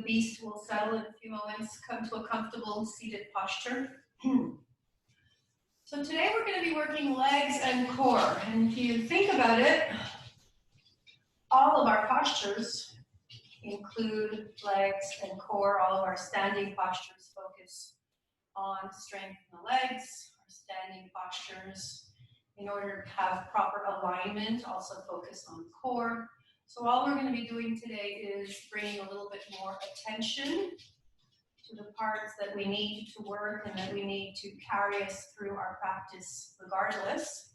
beast will settle in a few moments. Come to a comfortable seated posture. So today we're going to be working legs and core. And if you think about it, all of our postures include legs and core. All of our standing postures focus on strength in the legs. Our standing postures, in order to have proper alignment, also focus on core. So all we're going to be doing today is bringing a little bit more attention to the parts that we need to work and that we need to carry us through our practice regardless.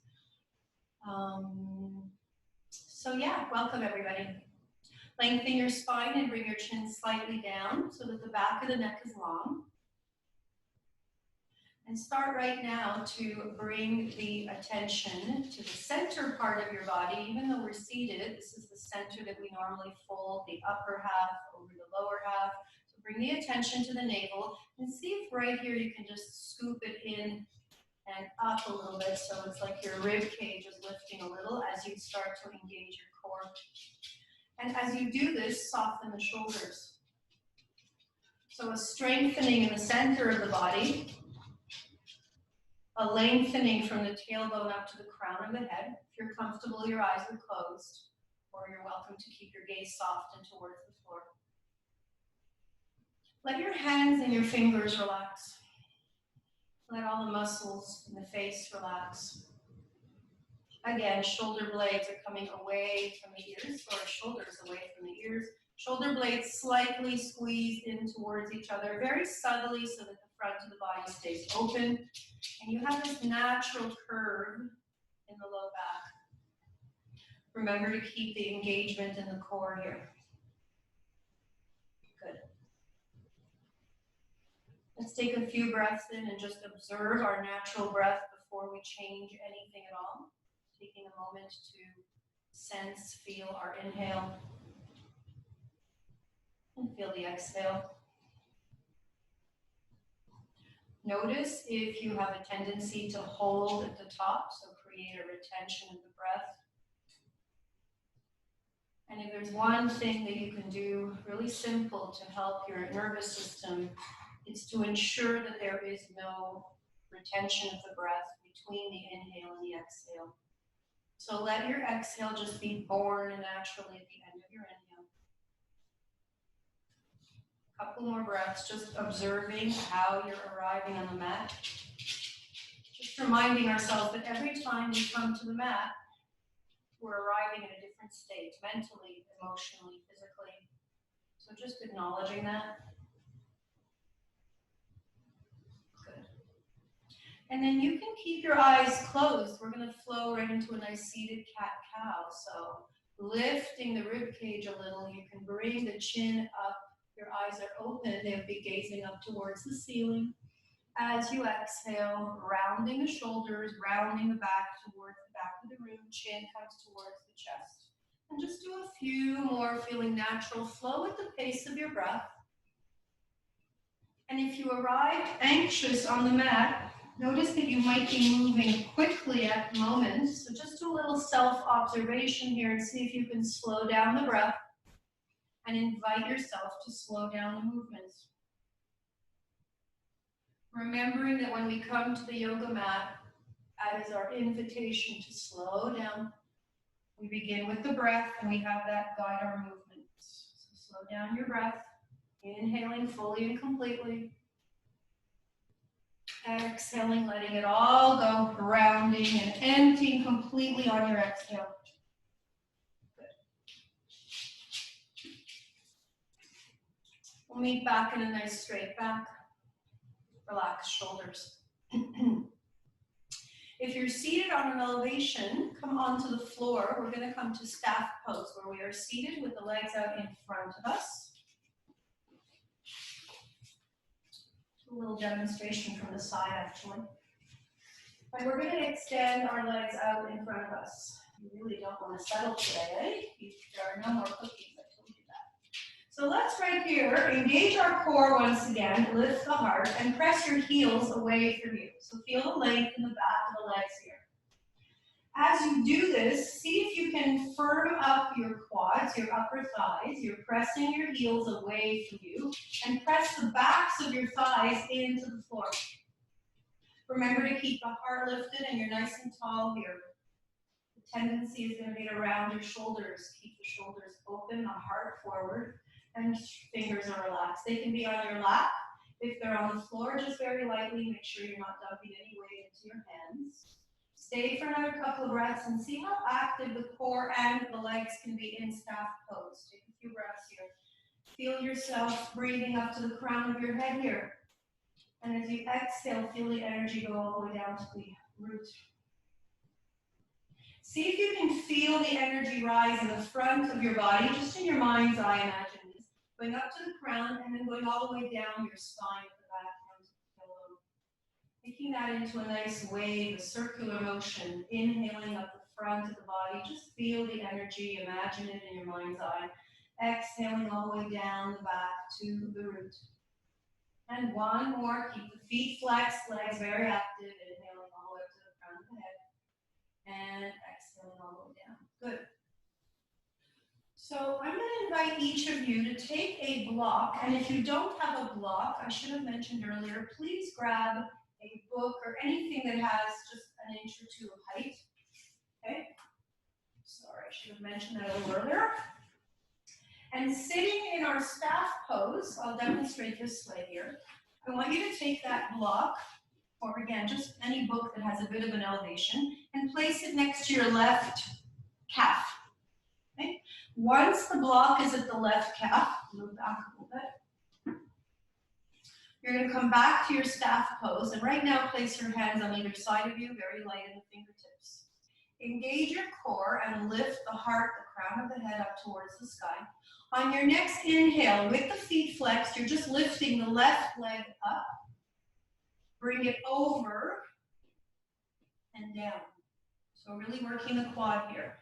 So yeah, welcome everybody. Lengthen your spine and bring your chin slightly down so that the back of the neck is long. And start right now to bring the attention to the center part of your body. Even though we're seated, this is the center that we normally fold the upper half over the lower half. So bring the attention to the navel and see if right here you can just scoop it in and up a little bit so it's like your rib cage is lifting a little as you start to engage your core. And as you do this, soften the shoulders. So a strengthening in the center of the body, a lengthening from the tailbone up to the crown of the head. If you're comfortable, your eyes are closed, or you're welcome to keep your gaze soft and towards the floor. Let your hands and your fingers relax. Let all the muscles in the face relax. Again, shoulder blades are coming away from the ears, or shoulders away from the ears. Shoulder blades slightly squeezed in towards each other, very subtly so that the front of the body stays open. And you have this natural curve in the low back. Remember to keep the engagement in the core here. Good. Let's take a few breaths in and just observe our natural breath before we change anything at all. Taking a moment to sense, feel our inhale, and feel the exhale. Notice if you have a tendency to hold at the top, so create a retention of the breath. And if there's one thing that you can do really simple to help your nervous system, it's to ensure that there is no retention of the breath between the inhale and the exhale. So let your exhale just be born naturally at the end of your inhale. A couple more breaths, just observing how you're arriving on the mat. Just reminding ourselves that every time we come to the mat, we're arriving in a different state, mentally, emotionally, physically. So just acknowledging that. Good. And then you can keep your eyes closed. We're going to flow right into a nice seated cat-cow. So lifting the rib cage a little, you can bring the chin up. Your eyes are open. They'll be gazing up towards the ceiling. As you exhale, rounding the shoulders, rounding the back towards the back of the room. Chin comes towards the chest. And just do a few more, feeling natural. Flow at the pace of your breath. And if you arrive anxious on the mat, notice that you might be moving quickly at moments. So just do a little self-observation here and see if you can slow down the breath and invite yourself to slow down the movements. Remembering that when we come to the yoga mat, that is our invitation to slow down. We begin with the breath and we have that guide our movements. So slow down your breath, inhaling fully and completely. Exhaling, letting it all go, rounding and emptying completely on your exhale. Good. We'll meet back in a nice straight back. Relax shoulders. If you're seated on an elevation, come onto the floor. We're going to come to staff pose, where we are seated with the legs out in front of us. A little demonstration from the side, actually. And we're going to extend our legs out in front of us. You really don't want to settle today, eh? There are no more cookies, I told you that. So let's right here engage our core once again, lift the heart, and press your heels away from you. So feel the length in the back of the legs here. As you do this, see if you can firm up your quads, your upper thighs. You're pressing your heels away from you, and press the backs of your thighs into the floor. Remember to keep the heart lifted and you're nice and tall here. The tendency is going to be to round your shoulders. Keep the shoulders open, the heart forward, and fingers are relaxed. They can be on your lap. If they're on the floor, just very lightly, make sure you're not dumping any weight into your hands. Stay for another couple of breaths and see how active the core and the legs can be in staff pose. Take a few breaths here. Feel yourself breathing up to the crown of your head here. And as you exhale, feel the energy go all the way down to the root. See if you can feel the energy rise in the front of your body, just in your mind's eye, imagine this. Going up to the crown and then going all the way down your spine at the back, down to the pillow. Taking that into a nice wave, a circular motion, inhaling up the front of the body. Just feel the energy, imagine it in your mind's eye. Exhaling all the way down the back to the root. And one more, keep the feet flexed, legs very active, inhaling all the way up to the front of the head. And exhaling all the way down. Good. So I'm going to invite each of you to take a block, and if you don't have a block, I should have mentioned earlier, please grab a book or anything that has just an inch or two of height. Okay? Sorry, I should have mentioned that a little earlier. And sitting in our staff pose, I'll demonstrate this way here. I want you to take that block, or again, just any book that has a bit of an elevation, and place it next to your left calf. Okay? Once the block is at the left calf, move back a little bit. You're going to come back to your staff pose, and right now place your hands on either side of you, very light in the fingertips. Engage your core and lift the heart, the crown of the head up towards the sky. On your next inhale, with the feet flexed, you're just lifting the left leg up. Bring it over and down. So really working the quad here.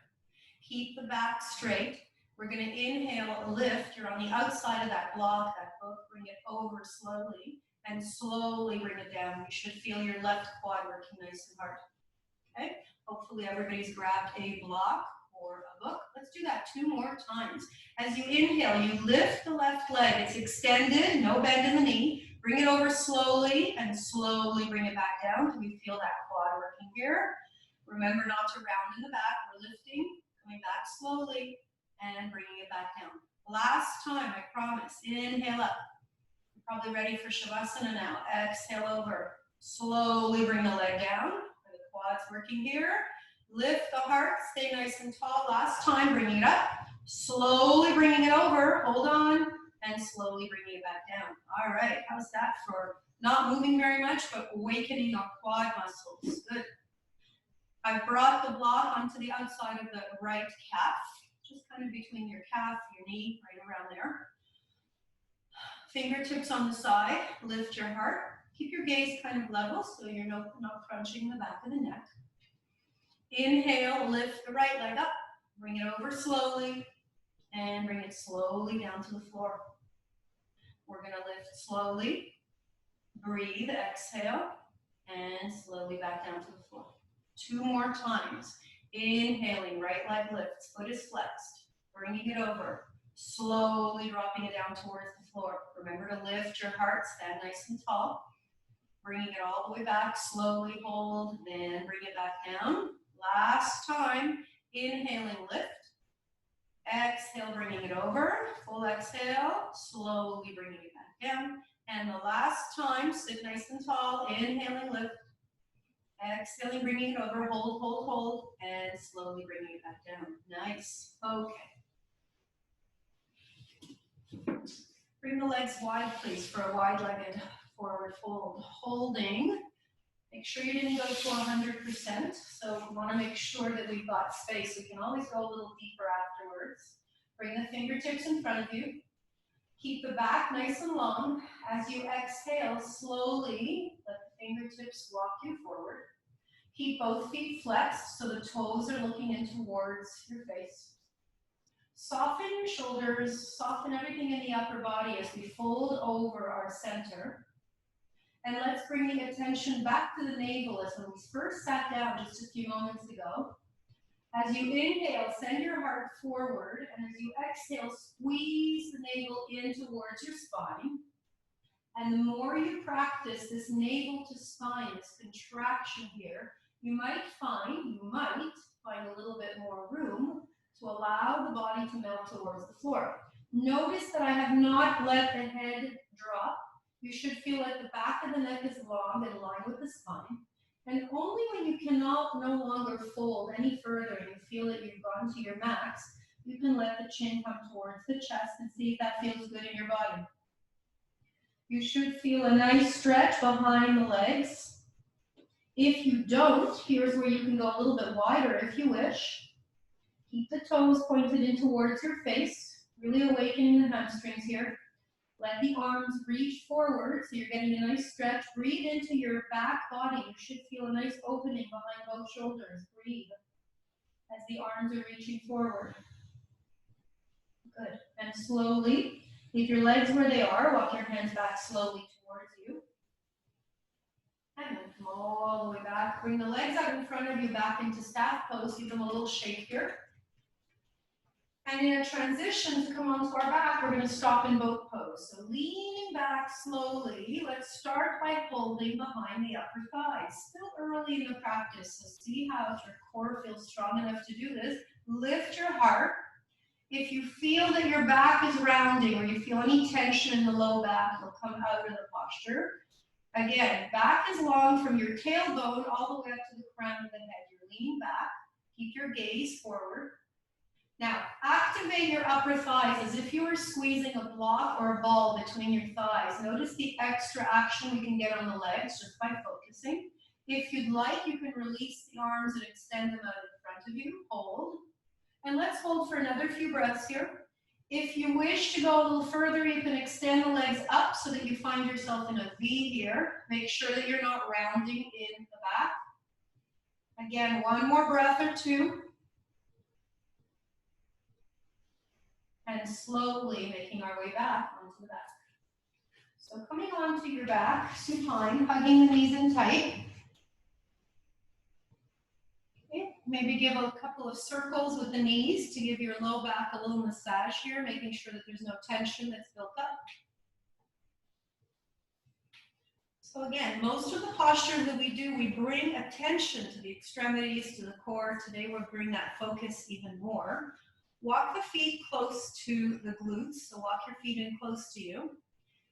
Keep the back straight. We're going to inhale, lift. You're on the outside of that block, that book. Bring it over slowly and slowly bring it down. You should feel your left quad working nice and hard. Okay? Hopefully everybody's grabbed a block or a book. Let's do that 2 more times. As you inhale, you lift the left leg. It's extended, no bend in the knee. Bring it over slowly and slowly bring it back down. Can you feel that quad working here? Remember not to round in the back. We're lifting, coming back slowly and bringing it back down. Last time, I promise. Inhale up. You're probably ready for Shavasana now. Exhale over. Slowly bring the leg down. The quad's working here. Lift the heart, stay nice and tall. Last time, bringing it up. Slowly bringing it over. Hold on. And slowly bringing it back down. All right, how's that for not moving very much, but awakening our quad muscles? Good. I've brought the block onto the outside of the right calf, just kind of between your calf, your knee, right around there. Fingertips on the side, lift your heart. Keep your gaze kind of level so you're not crunching the back of the neck. Inhale, lift the right leg up, bring it over slowly, and bring it slowly down to the floor. We're going to lift slowly, breathe, exhale, and slowly back down to the floor. 2 more times. Inhaling, right leg lifts, foot is flexed, bringing it over, slowly dropping it down towards the floor. Remember to lift your heart, stand nice and tall. Bringing it all the way back, slowly hold, then bring it back down. Last time, inhaling, lift. Exhale, bringing it over. Full exhale, slowly bringing it back down. And the last time, sit nice and tall. Inhaling, lift. Exhaling, bringing it over. Hold, hold, hold. And slowly bringing it back down. Nice. Okay. Bring the legs wide, please, for a wide-legged forward fold. Holding. Make sure you didn't go to 100%, so we want to make sure that we've got space. We can always go a little deeper afterwards. Bring the fingertips in front of you. Keep the back nice and long. As you exhale, slowly let the fingertips walk you forward. Keep both feet flexed so the toes are looking in towards your face. Soften your shoulders, soften everything in the upper body as we fold over our center. And let's bring the attention back to the navel as when we first sat down just a few moments ago. As you inhale, send your heart forward, and as you exhale, squeeze the navel in towards your spine. And the more you practice this navel to spine, this contraction here, you might find a little bit more room to allow the body to melt towards the floor. Notice that I have not let the head drop. You should feel like the back of the neck is long and in line with the spine. And only when you cannot no longer fold any further and you feel that you've gone to your max, you can let the chin come towards the chest and see if that feels good in your body. You should feel a nice stretch behind the legs. If you don't, here's where you can go a little bit wider if you wish. Keep the toes pointed in towards your face, really awakening the hamstrings here. Let the arms reach forward, so you're getting a nice stretch. Breathe into your back body. You should feel a nice opening behind both shoulders. Breathe as the arms are reaching forward. Good. And slowly, leave your legs where they are. Walk your hands back slowly towards you. And then come all the way back. Bring the legs out in front of you back into staff pose. Give them a little shake here. And in a transition to come onto our back, we're going to stop in boat pose. So leaning back slowly, let's start by holding behind the upper thighs. Still early in the practice, so see how if your core feels strong enough to do this. Lift your heart. If you feel that your back is rounding or you feel any tension in the low back, it'll come out of the posture. Again, back is long from your tailbone all the way up to the crown of the head. You're leaning back. Keep your gaze forward. Now, activate your upper thighs as if you were squeezing a block or a ball between your thighs. Notice the extra action we can get on the legs just by focusing. If you'd like, you can release the arms and extend them out in front of you. Hold. And let's hold for another few breaths here. If you wish to go a little further, you can extend the legs up so that you find yourself in a V here. Make sure that you're not rounding in the back. Again, one more breath or two. And slowly making our way back onto the back. So coming onto your back, supine, hugging the knees in tight. Okay. Maybe give a couple of circles with the knees to give your low back a little massage here, making sure that there's no tension that's built up. So again, most of the postures that we do, we bring attention to the extremities, to the core. Today we'll bring that focus even more. Walk the feet close to the glutes, so walk your feet in close to you.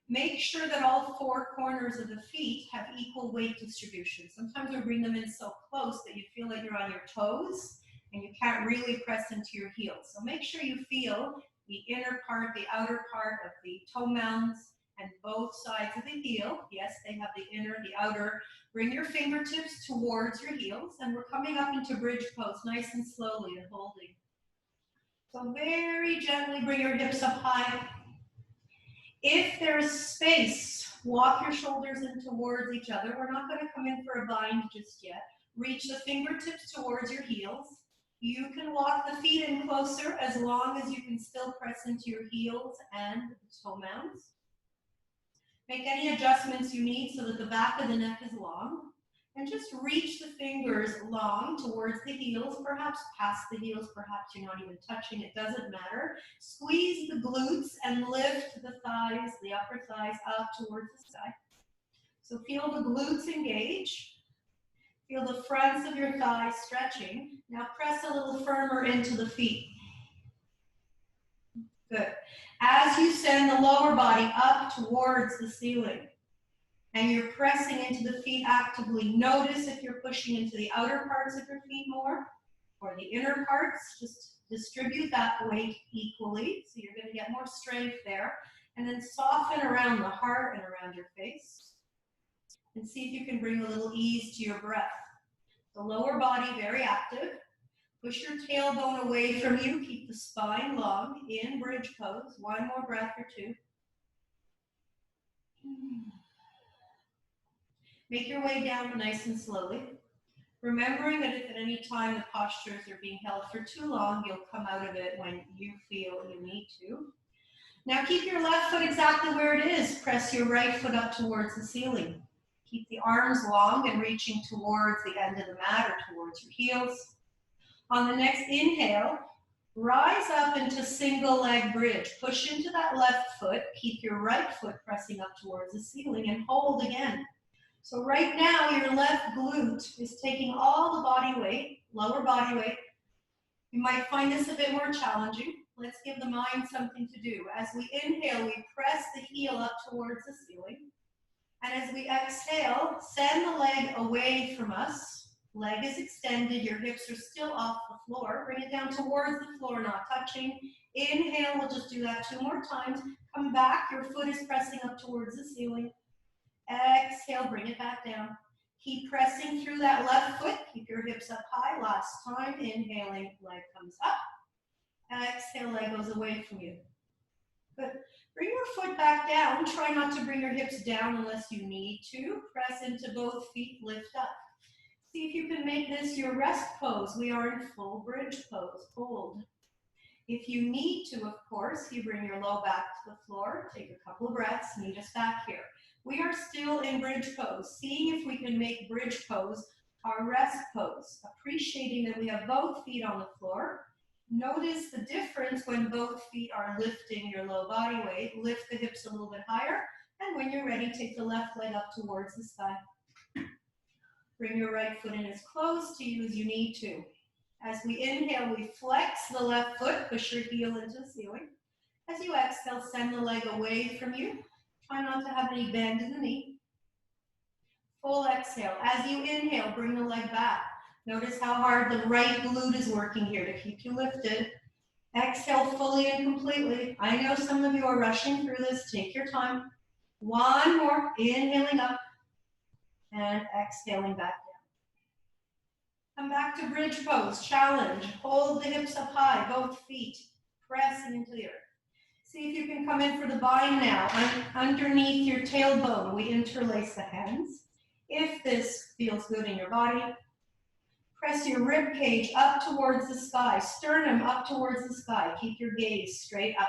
Make sure that all four corners of the feet have equal weight distribution. Sometimes we bring them in so close that you feel like you're on your toes and you can't really press into your heels. So make sure you feel the inner part, the outer part of the toe mounds and both sides of the heel. Yes, they have the inner, the outer. Bring your fingertips towards your heels, and we're coming up into bridge pose, nice and slowly and holding. So very gently bring your hips up high. If there's space, walk your shoulders in towards each other. We're not going to come in for a bind just yet. Reach the fingertips towards your heels. You can walk the feet in closer as long as you can still press into your heels and the toe mounds. Make any adjustments you need so that the back of the neck is long. And just reach the fingers long towards the heels, perhaps past the heels, perhaps you're not even touching, it doesn't matter. Squeeze the glutes and lift the thighs, the upper thighs up towards the sky. So feel the glutes engage. Feel the fronts of your thighs stretching. Now press a little firmer into the feet. Good. As you send the lower body up towards the ceiling, and you're pressing into the feet actively, notice if you're pushing into the outer parts of your feet more or the inner parts. Just distribute that weight equally, so you're going to get more strength there. And then soften around the heart and around your face. And see if you can bring a little ease to your breath. The lower body very active. Push your tailbone away from you. Keep the spine long in bridge pose. One more breath or two. Make your way down nice and slowly. Remembering that if at any time the postures are being held for too long, you'll come out of it when you feel you need to. Now keep your left foot exactly where it is. Press your right foot up towards the ceiling. Keep the arms long and reaching towards the end of the mat or towards your heels. On the next inhale, rise up into single leg bridge. Push into that left foot. Keep your right foot pressing up towards the ceiling and hold again. So right now, your left glute is taking all the body weight, lower body weight. You might find this a bit more challenging. Let's give the mind something to do. As we inhale, we press the heel up towards the ceiling. And as we exhale, send the leg away from us. Leg is extended, your hips are still off the floor. Bring it down towards the floor, not touching. Inhale, we'll just do that 2 more times. Come back, your foot is pressing up towards the ceiling. Exhale, bring it back down. Keep pressing through that left foot. Keep your hips up high. Last time, inhaling, leg comes up. Exhale, leg goes away from you. Good. Bring your foot back down. Try not to bring your hips down unless you need to. Press into both feet, lift up. See if you can make this your rest pose. We are in full bridge pose. Hold. If you need to, of course, you bring your low back to the floor. Take a couple of breaths. Meet us back here. We are still in bridge pose. Seeing if we can make bridge pose our rest pose. Appreciating that we have both feet on the floor. Notice the difference when both feet are lifting your low body weight. Lift the hips a little bit higher. And when you're ready, take the left leg up towards the sky. Bring your right foot in as close to you as you need to. As we inhale, we flex the left foot, push your heel into the ceiling. As you exhale, send the leg away from you. Try not to have any bend in the knee. Full exhale. As you inhale, bring the leg back. Notice how hard the right glute is working here to keep you lifted. Exhale fully and completely. I know some of you are rushing through this. Take your time. 1 more. Inhaling up and exhaling back down. Come back to bridge pose. Challenge. Hold the hips up high, both feet pressing into the earth. See if you can come in for the bind now. Underneath your tailbone, we interlace the hands. If this feels good in your body, press your rib cage up towards the sky, sternum up towards the sky. Keep your gaze straight up.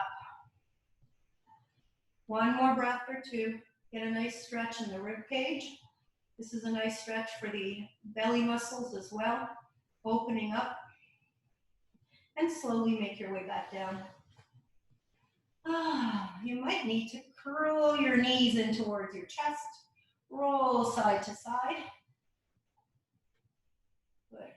1 more breath or 2. Get a nice stretch in the rib cage. This is a nice stretch for the belly muscles as well. Opening up. And slowly make your way back down. You might need to curl your knees in towards your chest. Roll side to side. Good.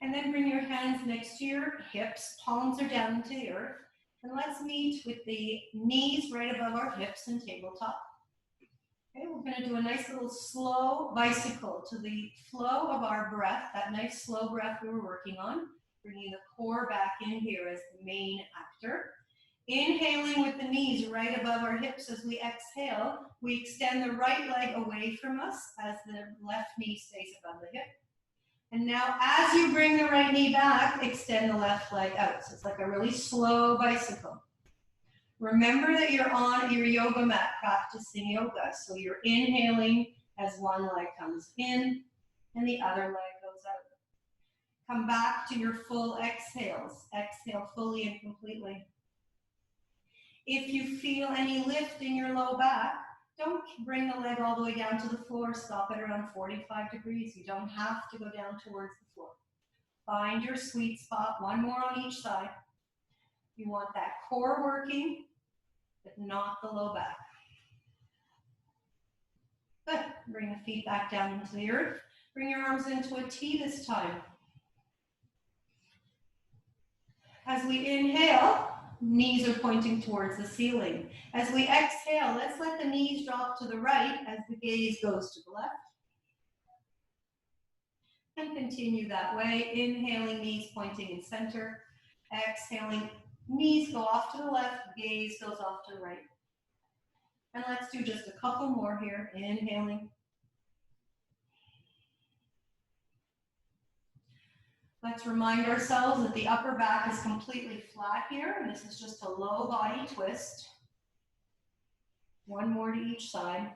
And then bring your hands next to your hips. Palms are down into the earth. And let's meet with the knees right above our hips and tabletop. Okay, we're going to do a nice little slow bicycle to the flow of our breath, that nice slow breath we were working on. Bringing the core back in here as the main actor. Inhaling with the knees right above our hips as we exhale. We extend the right leg away from us as the left knee stays above the hip. And now as you bring the right knee back, extend the left leg out. So it's like a really slow bicycle. Remember that you're on your yoga mat practicing yoga. So you're inhaling as one leg comes in and the other leg goes out. Come back to your full exhales. Exhale fully and completely. If you feel any lift in your low back, don't bring the leg all the way down to the floor. Stop at around 45 degrees. You don't have to go down towards the floor. Find your sweet spot. 1 more on each side. You want that core working, but not the low back. Good. Bring the feet back down into the earth. Bring your arms into a T this time. As we inhale, knees are pointing towards the ceiling. As we exhale, let's let the knees drop to the right as the gaze goes to the left. And continue that way. Inhaling, knees pointing in center. Exhaling, knees go off to the left, gaze goes off to the right. And let's do just a couple more here. Inhaling. Let's remind ourselves that the upper back is completely flat here, and this is just a low body twist. 1 more to each side.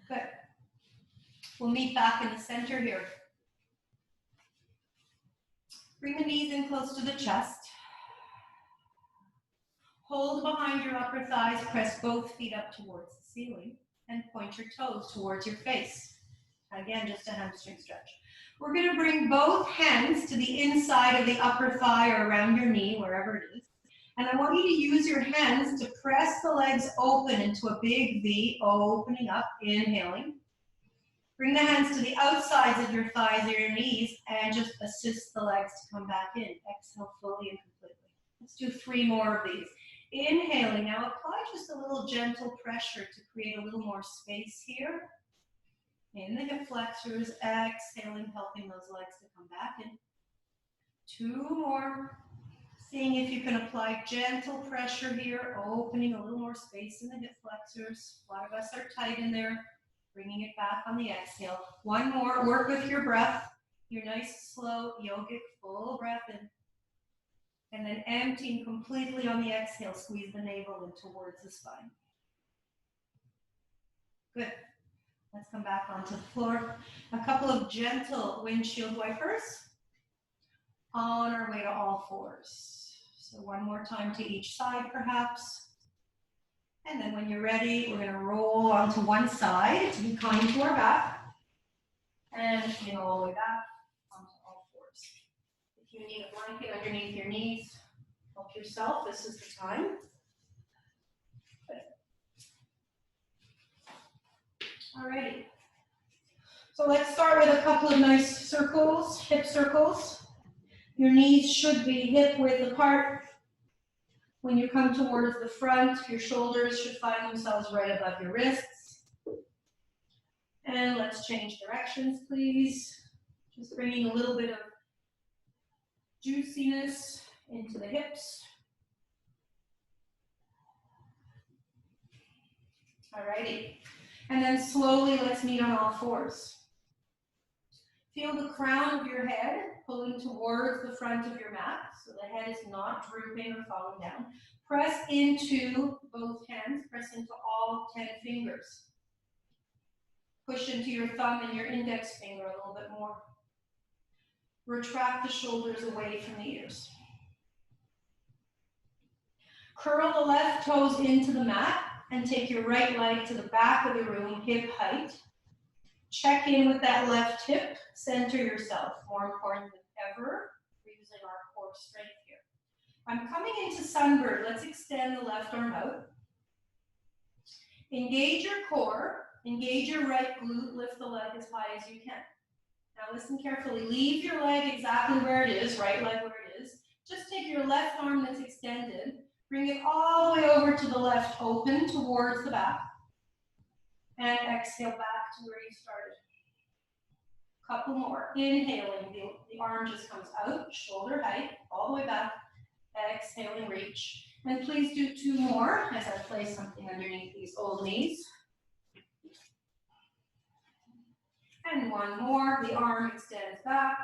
Good. We'll meet back in the center here. Bring the knees in close to the chest. Hold behind your upper thighs, press both feet up towards the ceiling, and point your toes towards your face. Again, just a hamstring stretch. We're going to bring both hands to the inside of the upper thigh or around your knee, wherever it is. And I want you to use your hands to press the legs open into a big V, opening up, inhaling. Bring the hands to the outsides of your thighs or your knees and just assist the legs to come back in. Exhale fully and completely. Let's do 3 more of these. Inhaling, now apply just a little gentle pressure to create a little more space here. In the hip flexors, exhaling, helping those legs to come back in. 2 more. Seeing if you can apply gentle pressure here, opening a little more space in the hip flexors. A lot of us are tight in there. Bringing it back on the exhale. 1 more. Work with your breath. Your nice, slow, yogic, full breath in. And then emptying completely on the exhale. Squeeze the navel in towards the spine. Good. Let's come back onto the floor. A couple of gentle windshield wipers on our way to all fours. So 1 more time to each side, perhaps. And then when you're ready, we're going to roll onto one side to be kind to our back. And all the way back onto all fours. If you need a blanket underneath your knees, help yourself. This is the time. Alrighty. So let's start with a couple of nice circles, hip circles. Your knees should be hip width apart. When you come towards the front, your shoulders should find themselves right above your wrists. And let's change directions, please. Just bringing a little bit of juiciness into the hips. Alrighty. And then slowly, let's meet on all fours. Feel the crown of your head pulling towards the front of your mat, so the head is not drooping or falling down. Press into both hands, press into all 10 fingers. Push into your thumb and your index finger a little bit more. Retract the shoulders away from the ears. Curl the left toes into the mat and take your right leg to the back of the room, hip height. Check in with that left hip. Center yourself. More important than ever, we're using our core strength here. I'm coming into sunbird. Let's extend the left arm out. Engage your core. Engage your right glute. Lift the leg as high as you can. Now listen carefully. Leave your leg exactly where it is, right leg where it is. Just take your left arm that's extended. Bring it all the way over to the left, open towards the back. And exhale back to where you started. Couple more. Inhaling, the arm just comes out, shoulder height, all the way back. Exhaling, reach. And please do 2 more as I place something underneath these old knees. And 1 more. The arm extends back.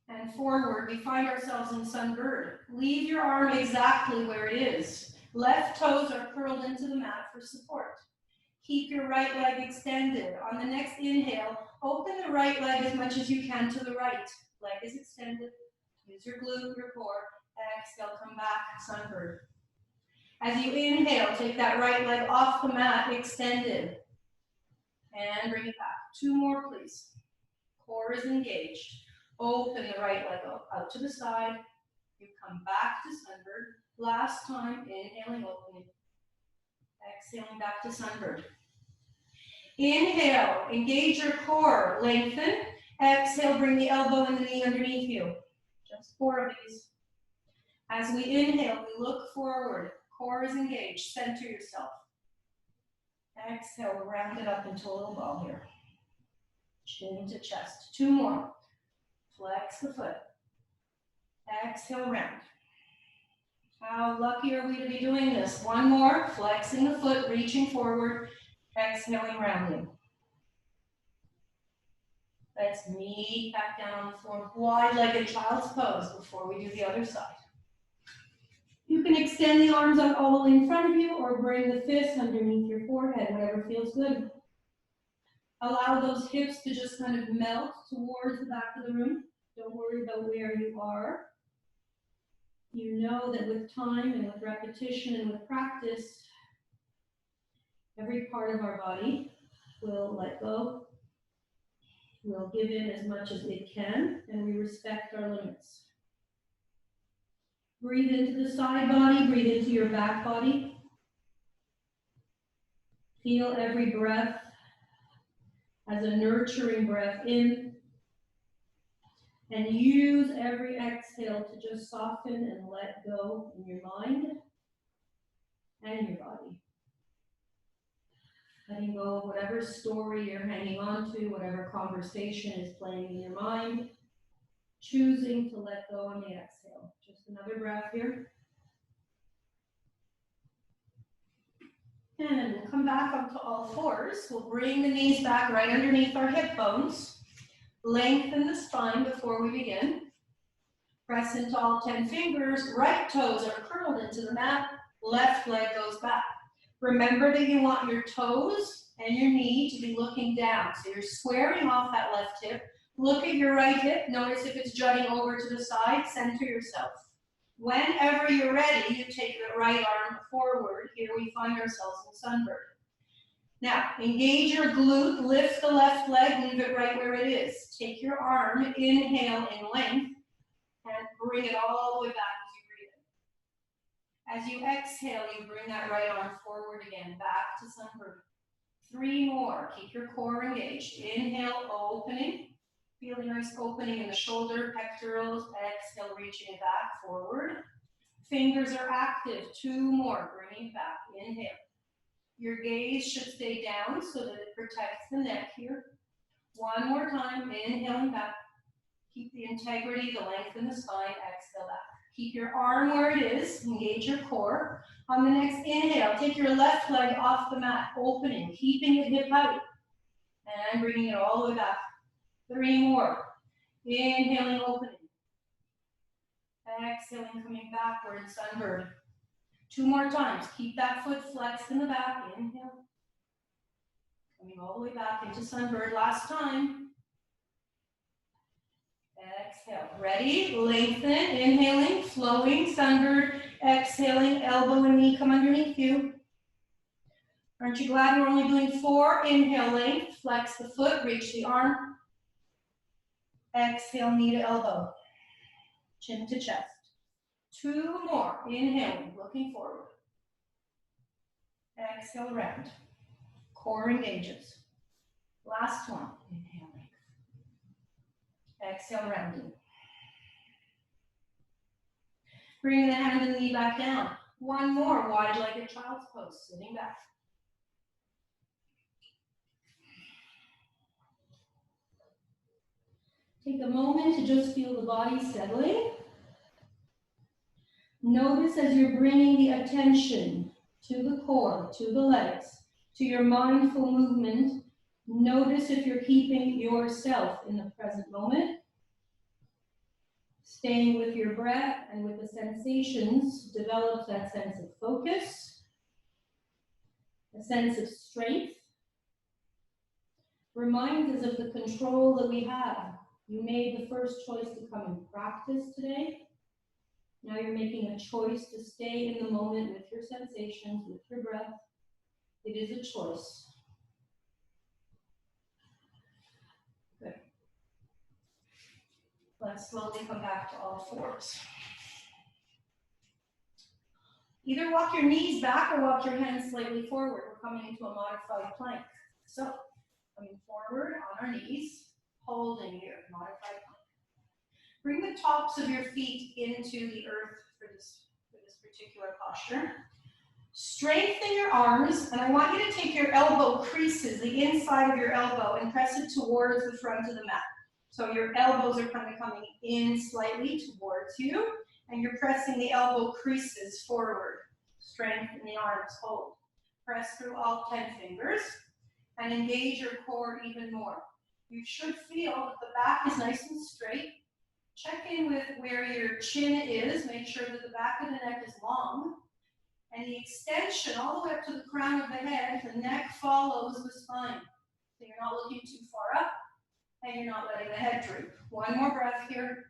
And forward. We find ourselves in sunbird. Leave your arm exactly where it is. Left toes are curled into the mat for support. Keep your right leg extended. On the next inhale, open the right leg as much as you can to the right. Leg is extended. Use your glute, your core. Exhale, come back, sunbird. As you inhale, take that right leg off the mat, extended. And bring it back. 2 more, please. Core is engaged. Open the right leg out to the side. You come back to sunbird. Last time, inhaling, opening. Exhaling back to sunbird. Inhale, engage your core, lengthen. Exhale, bring the elbow and the knee underneath you. Just 4 of these. As we inhale, we look forward. Core is engaged. Center yourself. Exhale, round it up into a little ball here. Chin to chest. 2 more. Flex the foot. Exhale, round. How lucky are we to be doing this? 1 more. Flexing the foot, reaching forward. Exhaling, rounding. Let's meet back down on the floor. Wide-legged child's pose before we do the other side. You can extend the arms out all the way in front of you or bring the fists underneath your forehead, whatever feels good. Allow those hips to just kind of melt towards the back of the room. Don't worry about where you are. You know that with time and with repetition and with practice, every part of our body will let go. We'll give in as much as it can, and we respect our limits. Breathe into the side body, breathe into your back body. Feel every breath as a nurturing breath in, and use every exhale to just soften and let go in your mind and your body. Letting go of whatever story you're hanging on to, whatever conversation is playing in your mind, choosing to let go on the exhale. Just another breath here. And we'll come back up to all fours. We'll bring the knees back right underneath our hip bones. Lengthen the spine before we begin. Press into all 10 fingers. Right toes are curled into the mat. Left leg goes back. Remember that you want your toes and your knee to be looking down. So you're squaring off that left hip. Look at your right hip. Notice if it's jutting over to the side. Center yourself. Whenever you're ready, you take the right arm forward. Here we find ourselves in sunbird. Now, engage your glute, lift the left leg, leave it right where it is. Take your arm, inhale in length, and bring it all the way back as you breathe in. As you exhale, you bring that right arm forward again, back to sunbird. 3 more, keep your core engaged. Inhale, opening. Feel a nice opening in the shoulder, pectorals. Exhale, reaching it back, forward. Fingers are active. 2 more, bringing it back. Inhale. Your gaze should stay down so that it protects the neck here. 1 more time, inhaling back. Keep the integrity, the length in the spine. Exhale back. Keep your arm where it is. Engage your core. On the next inhale, take your left leg off the mat, opening, keeping it hip height. And bringing it all the way back. 3 more. Inhaling, opening. Exhaling, coming backward, sunbird. 2 more times. Keep that foot flexed in the back. Inhale. Coming all the way back into sunbird. Last time. Exhale. Ready? Lengthen. Inhaling, flowing, sunbird. Exhaling, elbow and knee come underneath you. Aren't you glad we're only doing 4? Inhale, length. Flex the foot. Reach the arm. Exhale, knee to elbow, chin to chest. 2 more, inhaling, looking forward. Exhale, round. Core engages. Last one, inhaling. Exhale, rounding. Bring the hand and the knee back down. 1 more, wide-legged child's pose, sitting back. Take a moment to just feel the body settling. Notice as you're bringing the attention to the core, to the legs, to your mindful movement, notice if you're keeping yourself in the present moment. Staying with your breath and with the sensations develops that sense of focus, a sense of strength. Reminds us of the control that we have. You made the first choice to come and practice today. Now you're making a choice to stay in the moment with your sensations, with your breath. It is a choice. Good. Let's slowly come back to all fours. Either walk your knees back or walk your hands slightly forward. We're coming into a modified plank. So, coming forward on our knees, holding here, modified plank. Bring the tops of your feet into the earth for this particular posture. Strengthen your arms, and I want you to take your elbow creases, the inside of your elbow, and press it towards the front of the mat. So your elbows are kind of coming in slightly towards you, and you're pressing the elbow creases forward. Strengthen the arms, hold. Press through all 10 fingers, and engage your core even more. You should feel that the back is nice and straight. Check in with where your chin is. Make sure that the back of the neck is long. And the extension all the way up to the crown of the head, the neck follows the spine. So you're not looking too far up, and you're not letting the head droop. 1 more breath here.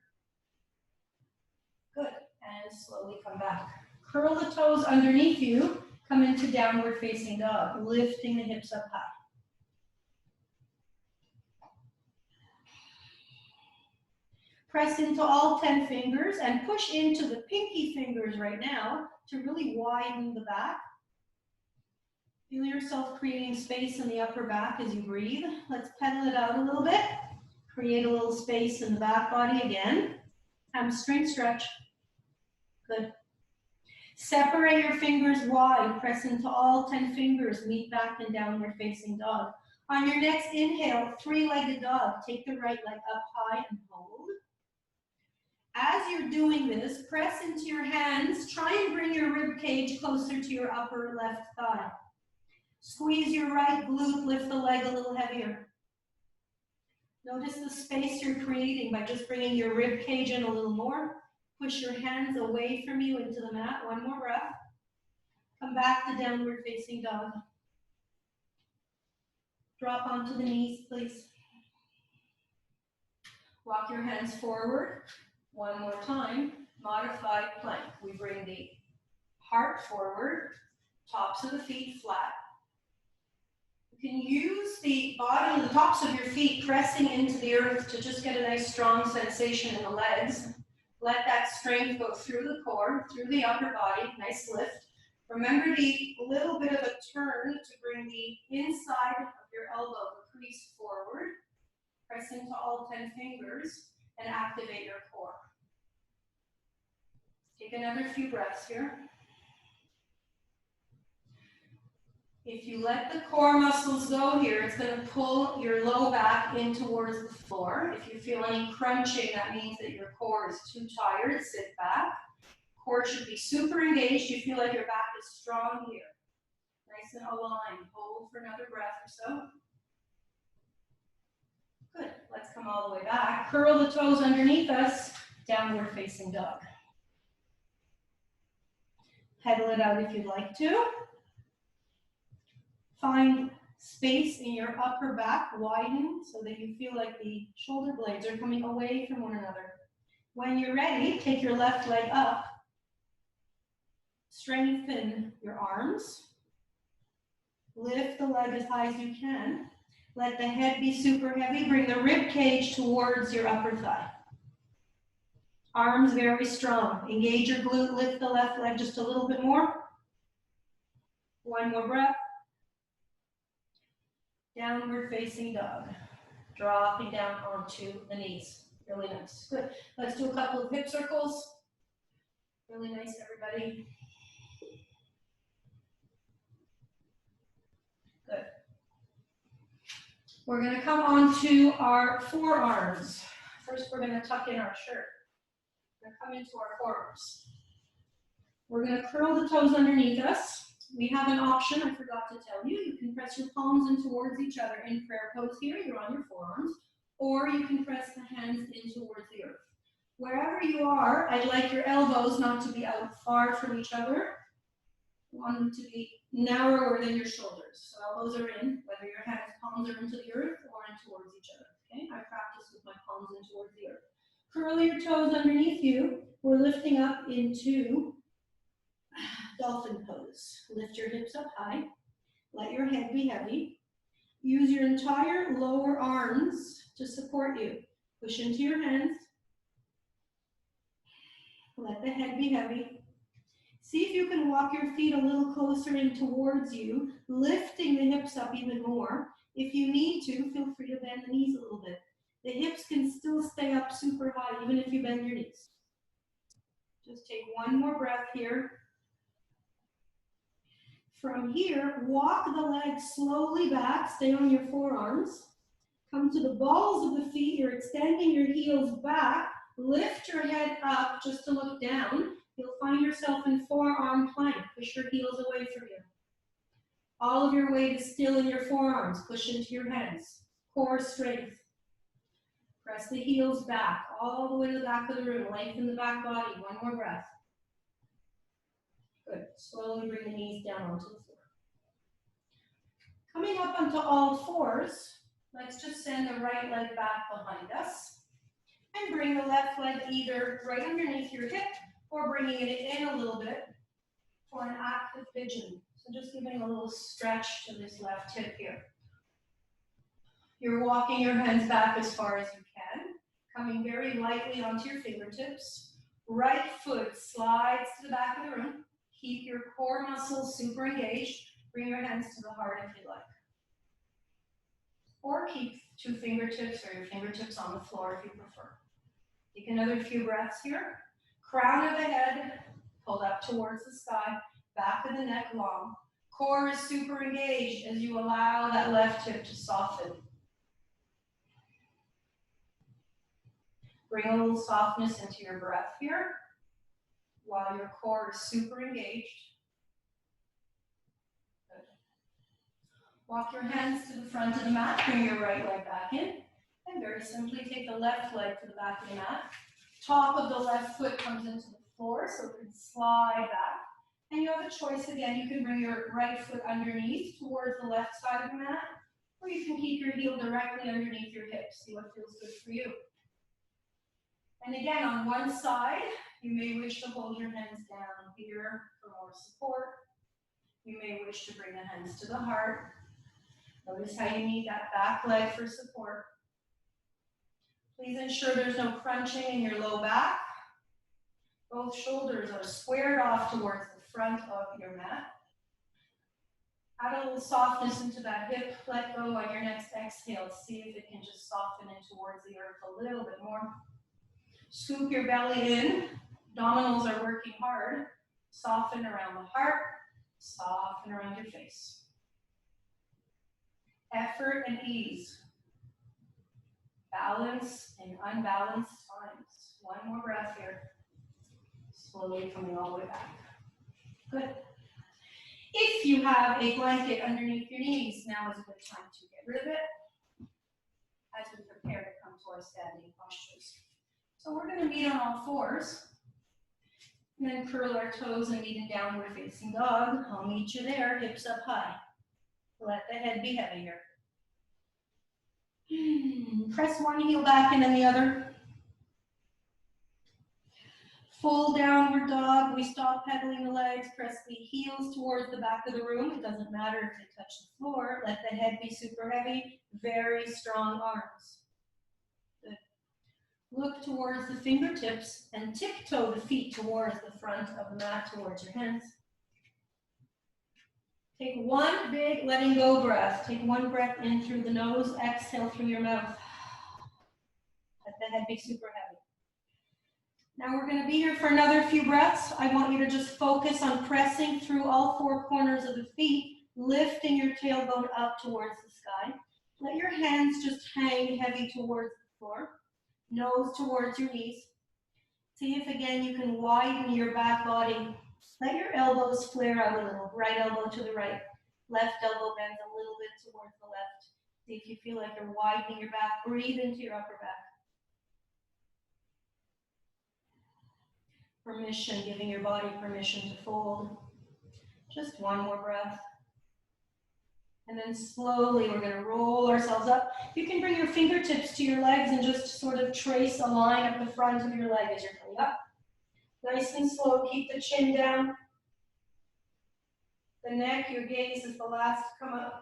Good. And slowly come back. Curl the toes underneath you. Come into downward facing dog, lifting the hips up high. Press into all 10 fingers and push into the pinky fingers right now to really widen the back. Feel yourself creating space in the upper back as you breathe. Let's pedal it out a little bit. Create a little space in the back body again. Hamstring stretch. Good. Separate your fingers wide. Press into all 10 fingers. Meet back in downward facing dog. On your next inhale, three-legged dog. Take the right leg up high and hold. As you're doing this, press into your hands. Try and bring your rib cage closer to your upper left thigh. Squeeze your right glute, lift the leg a little heavier. Notice the space you're creating by just bringing your rib cage in a little more. Push your hands away from you into the mat. One more breath. Come back to downward facing dog. Drop onto the knees, please. Walk your hands forward. One more time. Modified plank. We bring the heart forward, tops of the feet flat. You can use the bottom, the tops of your feet pressing into the earth to just get a nice strong sensation in the legs. Let that strength go through the core, through the upper body, nice lift. Remember the little bit of a turn to bring the inside of your elbow, the crease forward. Press into all 10 fingers and activate your core. Take another few breaths here. If you let the core muscles go here, it's going to pull your low back in towards the floor. If you feel any crunching, that means that your core is too tired. Sit back. Core should be super engaged. You feel like your back is strong here. Nice and aligned. Hold for another breath or so. Good. Let's come all the way back. Curl the toes underneath us. Downward facing dog. Pedal it out if you'd like to. Find space in your upper back, widen so that you feel like the shoulder blades are coming away from one another. When you're ready, take your left leg up. Strengthen your arms. Lift the leg as high as you can. Let the head be super heavy. Bring the rib cage towards your upper thigh. Arms very strong. Engage your glute. Lift the left leg just a little bit more. One more breath. Downward facing dog. Dropping down onto the knees. Really nice. Good. Let's do a couple of hip circles. Really nice, everybody. Good. We're going to come on to our forearms. First, we're going to tuck in our shirt. We're going to come into our forearms. We're going to curl the toes underneath us. We have an option, I forgot to tell you. You can press your palms in towards each other in prayer pose here. You're on your forearms. Or you can press the hands in towards the earth. Wherever you are, I'd like your elbows not to be out far from each other. You want them to be narrower than your shoulders. So elbows are in, whether your hands, palms are into the earth or in towards each other. Okay, I practice with my palms in towards the earth. Curl your toes underneath you. We're lifting up into Dolphin Pose. Lift your hips up high. Let your head be heavy. Use your entire lower arms to support you. Push into your hands. Let the head be heavy. See if you can walk your feet a little closer in towards you, lifting the hips up even more. If you need to, feel free to bend the knees a little bit. The hips can still stay up super high even if you bend your knees. Just take one more breath here. From here, walk the legs slowly back, stay on your forearms. Come to the balls of the feet, you're extending your heels back. Lift your head up just to look down. You'll find yourself in forearm plank. Push your heels away from you. All of your weight is still in your forearms. Push into your hands. Core strength. Press the heels back, all the way to the back of the room. Lengthen the back body. One more breath. Good. Slowly bring the knees down onto the floor. Coming up onto all fours, let's just send the right leg back behind us. And bring the left leg either right underneath your hip or bringing it in a little bit for an active pigeon. So just giving a little stretch to this left hip here. You're walking your hands back as far as you can. Coming very lightly onto your fingertips. Right foot slides to the back of the room. Keep your core muscles super engaged. Bring your hands to the heart if you like. Or keep two fingertips or your fingertips on the floor if you prefer. Take another few breaths here. Crown of the head pulled up towards the sky. Back of the neck long. Core is super engaged as you allow that left hip to soften. Bring a little softness into your breath here while your core is super engaged. Good. Walk your hands to the front of the mat. Bring your right leg back in. And very simply take the left leg to the back of the mat. Top of the left foot comes into the floor, so it can slide back. And you have a choice again. You can bring your right foot underneath towards the left side of the mat, or you can keep your heel directly underneath your hips. See what feels good for you. And again, on one side, you may wish to hold your hands down here for more support. You may wish to bring the hands to the heart. Notice how you need that back leg for support. Please ensure there's no crunching in your low back. Both shoulders are squared off towards the front of your mat. Add a little softness into that hip. Let go on your next exhale. See if it can just soften in towards the earth a little bit more. Scoop your belly in. Abdominals are working hard. Soften around the heart. Soften around your face. Effort and ease. Balance in unbalanced times. One more breath here. Slowly coming all the way back. Good. If you have a blanket underneath your knees, now is a good time to get rid of it as we prepare to come to our standing postures. So we're going to meet on all fours, and then curl our toes and meet in downward facing dog. I'll meet you there, hips up high. Let the head be heavy here. Press one heel back and then the other. Full downward dog. We stop pedaling the legs. Press the heels towards the back of the room. It doesn't matter if they touch the floor. Let the head be super heavy. Very strong arms. Good. Look towards the fingertips and tiptoe the feet towards the front of the mat, towards your hands. Take one big letting go breath. Take one breath in through the nose. Exhale through your mouth. Let the head be super heavy. Now we're going to be here for another few breaths. I want you to just focus on pressing through all four corners of the feet, lifting your tailbone up towards the sky. Let your hands just hang heavy towards the floor, nose towards your knees. See if again you can widen your back body. Let your elbows flare out a little. Right elbow to the right. Left elbow bends a little bit towards the left. See if you feel like you're widening your back. Breathe into your upper back. Permission, giving your body permission to fold. Just one more breath. And then slowly we're going to roll ourselves up. You can bring your fingertips to your legs and just sort of trace a line up the front of your leg as you're coming up. Nice and slow, keep the chin down. The neck, your gaze is the last to come up.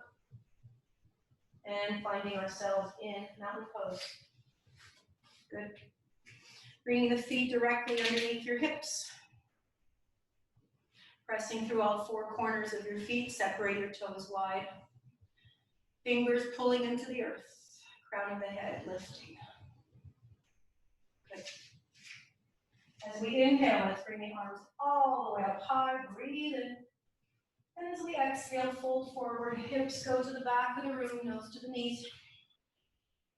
And finding ourselves in mountain pose. Good. Bringing the feet directly underneath your hips. Pressing through all four corners of your feet, separate your toes wide. Fingers pulling into the earth. Crown of the head lifting. Good. As we inhale, let's bring the arms all the way up high. Breathe in. And as we exhale, fold forward. Hips go to the back of the room, nose to the knees.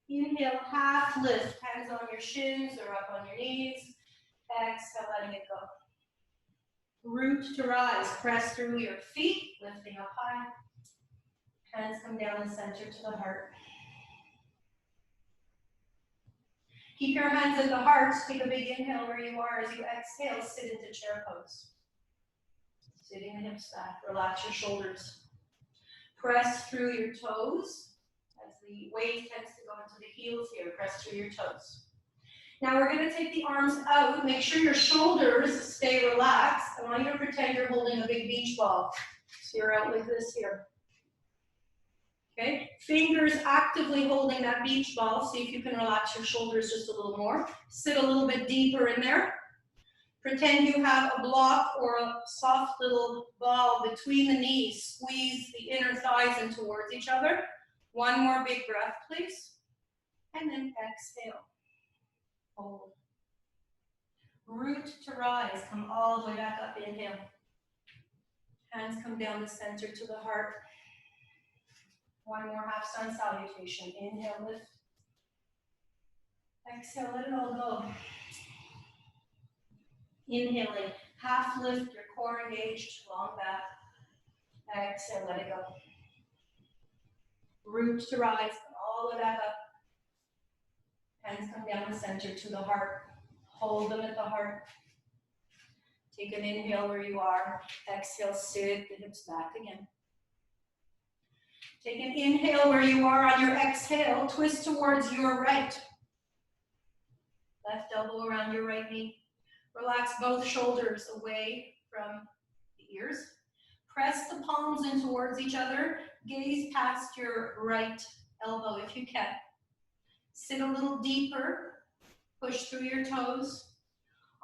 Inhale, half lift. Hands on your shins or up on your knees. Exhale, letting it go. Root to rise. Press through your feet, lifting up high. Hands come down the center to the heart. Keep your hands at the heart. Take a big inhale where you are. As you exhale, sit into chair pose. Sitting the hips back. Relax your shoulders. Press through your toes. As the weight tends to go into the heels here, press through your toes. Now we're going to take the arms out. Make sure your shoulders stay relaxed. I want you to pretend you're holding a big beach ball. So you're out like this here. Okay, fingers actively holding that beach ball. See if you can relax your shoulders just a little more. Sit a little bit deeper in there. Pretend you have a block or a soft little ball between the knees. Squeeze the inner thighs in towards each other. One more big breath, please. And then exhale. Hold. Root to rise. Come all the way back up. Inhale. Hands come down the center to the heart. One more half sun salutation. Inhale, lift. Exhale, let it all go. Inhaling, half lift, your core engaged, long back. Exhale, let it go. Root to rise, all the way back up. Hands come down the center to the heart. Hold them at the heart. Take an inhale where you are. Exhale, sit the hips back again. Take an inhale where you are. On your exhale, twist towards your right. Left elbow around your right knee. Relax both shoulders away from the ears. Press the palms in towards each other. Gaze past your right elbow if you can. Sit a little deeper. Push through your toes.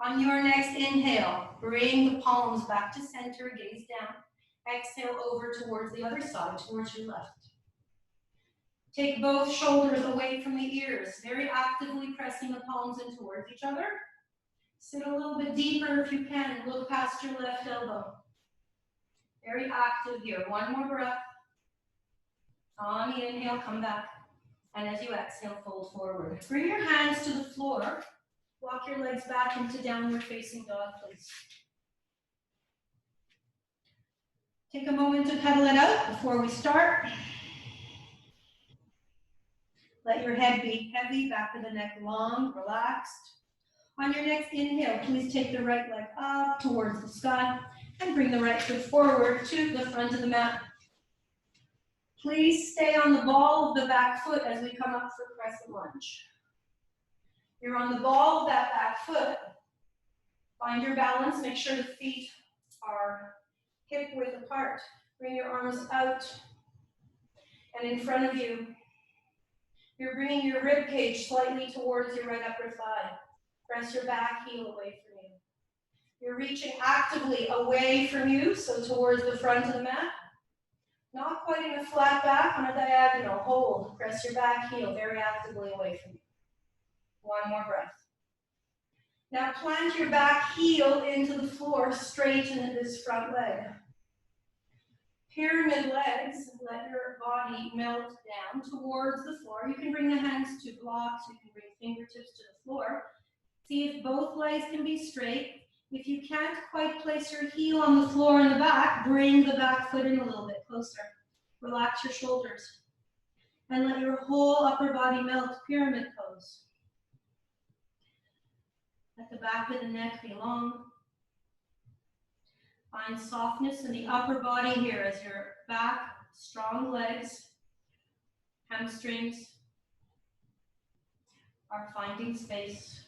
On your next inhale, bring the palms back to center. Gaze down. Exhale over towards the other side, towards your left. Take both shoulders away from the ears. Very actively pressing the palms in towards each other. Sit a little bit deeper if you can. Look past your left elbow. Very active here. One more breath. On the inhale, come back. And as you exhale, fold forward. Bring your hands to the floor. Walk your legs back into downward facing dog, please. Take a moment to pedal it out before we start. Let your head be heavy, back of the neck long, relaxed. On your next inhale, please take the right leg up towards the sky and bring the right foot forward to the front of the mat. Please stay on the ball of the back foot as we come up for crescent lunge. You're on the ball of that back foot. Find your balance. Make sure the feet are hip width apart. Bring your arms out and in front of you. You're bringing your rib cage slightly towards your right upper thigh. Press your back heel away from you. You're reaching actively away from you, so towards the front of the mat. Not quite in a flat back, on a diagonal. Hold. Press your back heel very actively away from you. One more breath. Now plant your back heel into the floor, straighten this front leg. Pyramid legs, let your body melt down towards the floor. You can bring the hands to blocks, you can bring fingertips to the floor. See if both legs can be straight. If you can't quite place your heel on the floor in the back, bring the back foot in a little bit closer. Relax your shoulders. And let your whole upper body melt, pyramid pose. Let the back of the neck be long. Find softness in the upper body here as your back, strong legs, hamstrings are finding space.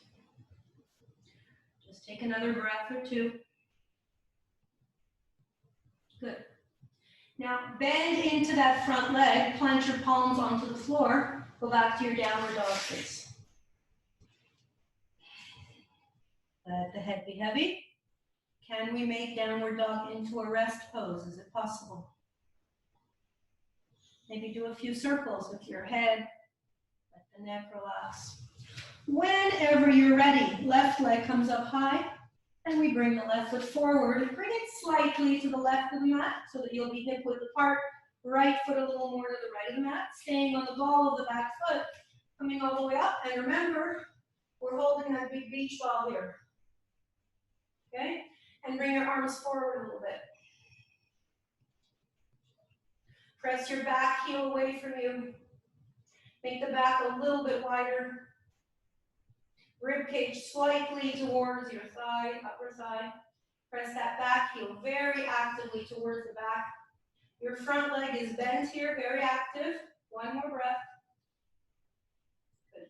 Just take another breath or two. Good. Now bend into that front leg, plant your palms onto the floor, go back to your downward dog, please. Let the head be heavy. Can we make downward dog into a rest pose? Is it possible? Maybe do a few circles with your head. Let the neck relax. Whenever you're ready, left leg comes up high, and we bring the left foot forward. Bring it slightly to the left of the mat so that you'll be hip width apart. Right foot a little more to the right of the mat, staying on the ball of the back foot, coming all the way up. And remember, we're holding that big beach ball here. Okay? And bring your arms forward a little bit. Press your back heel away from you. Make the back a little bit wider. Ribcage slightly towards your thigh, upper thigh. Press that back heel very actively towards the back. Your front leg is bent here, very active. One more breath. Good.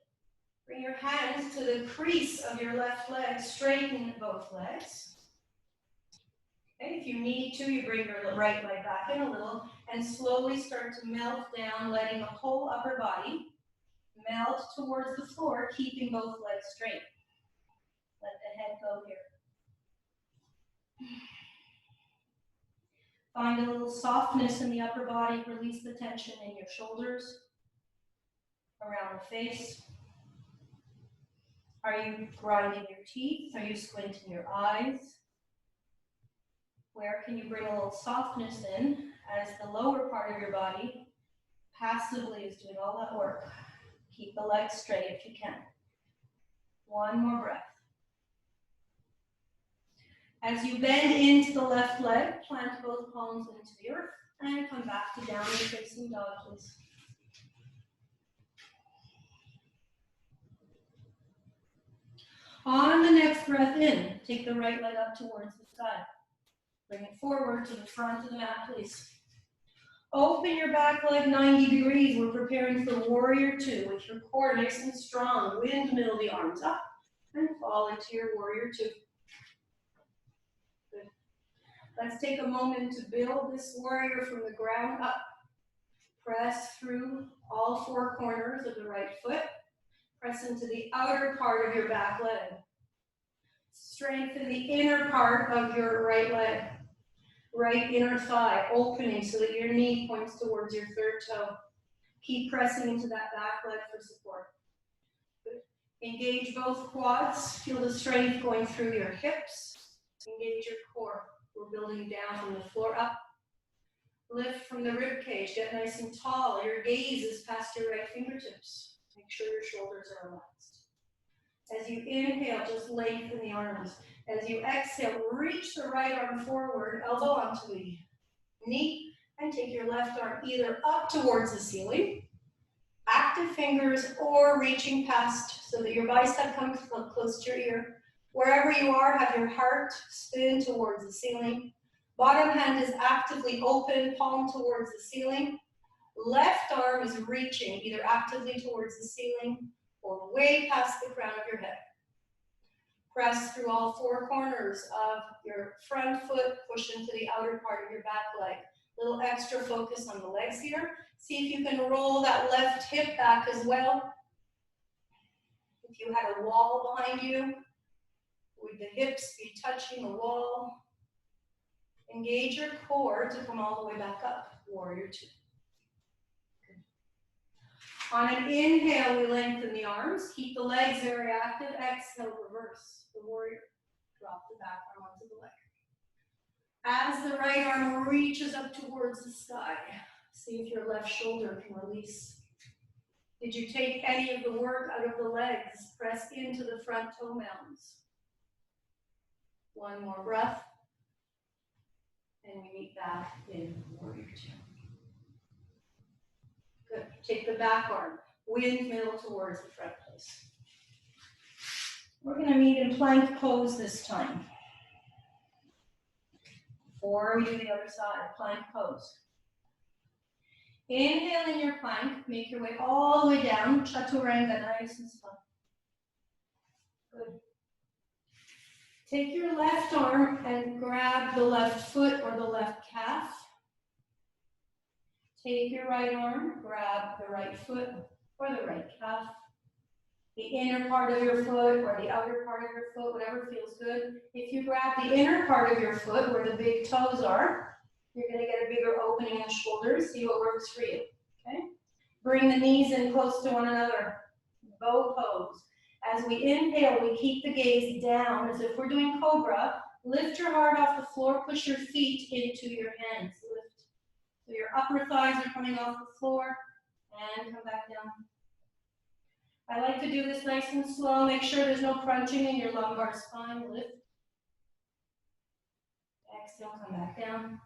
Bring your hands to the crease of your left leg. Straighten both legs. Okay, if you need to, you bring your right leg back in a little. and slowly start to melt down, letting the whole upper body melt towards the floor, keeping both legs straight. Let the head go here. Find a little softness in the upper body. Release the tension in your shoulders, around the face. Are you grinding your teeth? Are you squinting your eyes? Where can you bring a little softness in as the lower part of your body passively is doing all that work? Keep the legs straight if you can. One more breath. As you bend into the left leg, plant both palms into the earth and come back to downward facing dog, please. On the next breath in, take the right leg up towards the sky. Bring it forward to the front of the mat, please. Open your back leg 90 degrees. We're preparing for warrior two with your core nice and strong. Windmill the arms up and fall into your warrior two. Good. Let's take a moment to build this warrior from the ground up. Press through all four corners of the right foot. Press into the outer part of your back leg. Strengthen the inner part of your right leg. Right inner thigh opening so that your knee points towards your third toe. Keep pressing into that back leg for support. Good. Engage both quads. Feel the strength going through your hips. Engage your core. We're building down from the floor up. Lift from the ribcage. Get nice and tall. Your gaze is past your right fingertips. Make sure your shoulders are relaxed. As you inhale, just lengthen the arms. As you exhale, reach the right arm forward, elbow onto the knee, and take your left arm either up towards the ceiling, active fingers, or reaching past so that your bicep comes close to your ear. Wherever you are, have your heart spin towards the ceiling. Bottom hand is actively open, palm towards the ceiling. Left arm is reaching either actively towards the ceiling or way past the crown of your head. Press through all four corners of your front foot, push into the outer part of your back leg. Little extra focus on the legs here. See if you can roll that left hip back as well. If you had a wall behind you, would the hips be touching the wall? Engage your core to come all the way back up, warrior two. On an inhale, we lengthen the arms. Keep the legs very active. Exhale, reverse the warrior. Drop the back arm onto the leg. As the right arm reaches up towards the sky, see if your left shoulder can release. Did you take any of the work out of the legs? Press into the front toe mounds. One more breath. And we meet back in warrior two. Good. Take the back arm, windmill towards the front place. We're going to meet in plank pose this time. Before we do the other side, plank pose. Inhale in your plank, make your way all the way down, chaturanga, nice and slow. Good. Take your left arm and grab the left foot or the left calf. Take your right arm, grab the right foot or the right calf. The inner part of your foot or the outer part of your foot, whatever feels good. If you grab the inner part of your foot where the big toes are, you're going to get a bigger opening in the shoulders. See what works for you. Okay? Bring the knees in close to one another. Bow pose. As we inhale, we keep the gaze down as if we're doing cobra. Lift your heart off the floor. Push your feet into your hands. Lift. So your upper thighs are coming off the floor. And come back down. I like to do this nice and slow. Make sure there's no crunching in your lumbar spine. Lift. Exhale, come back down.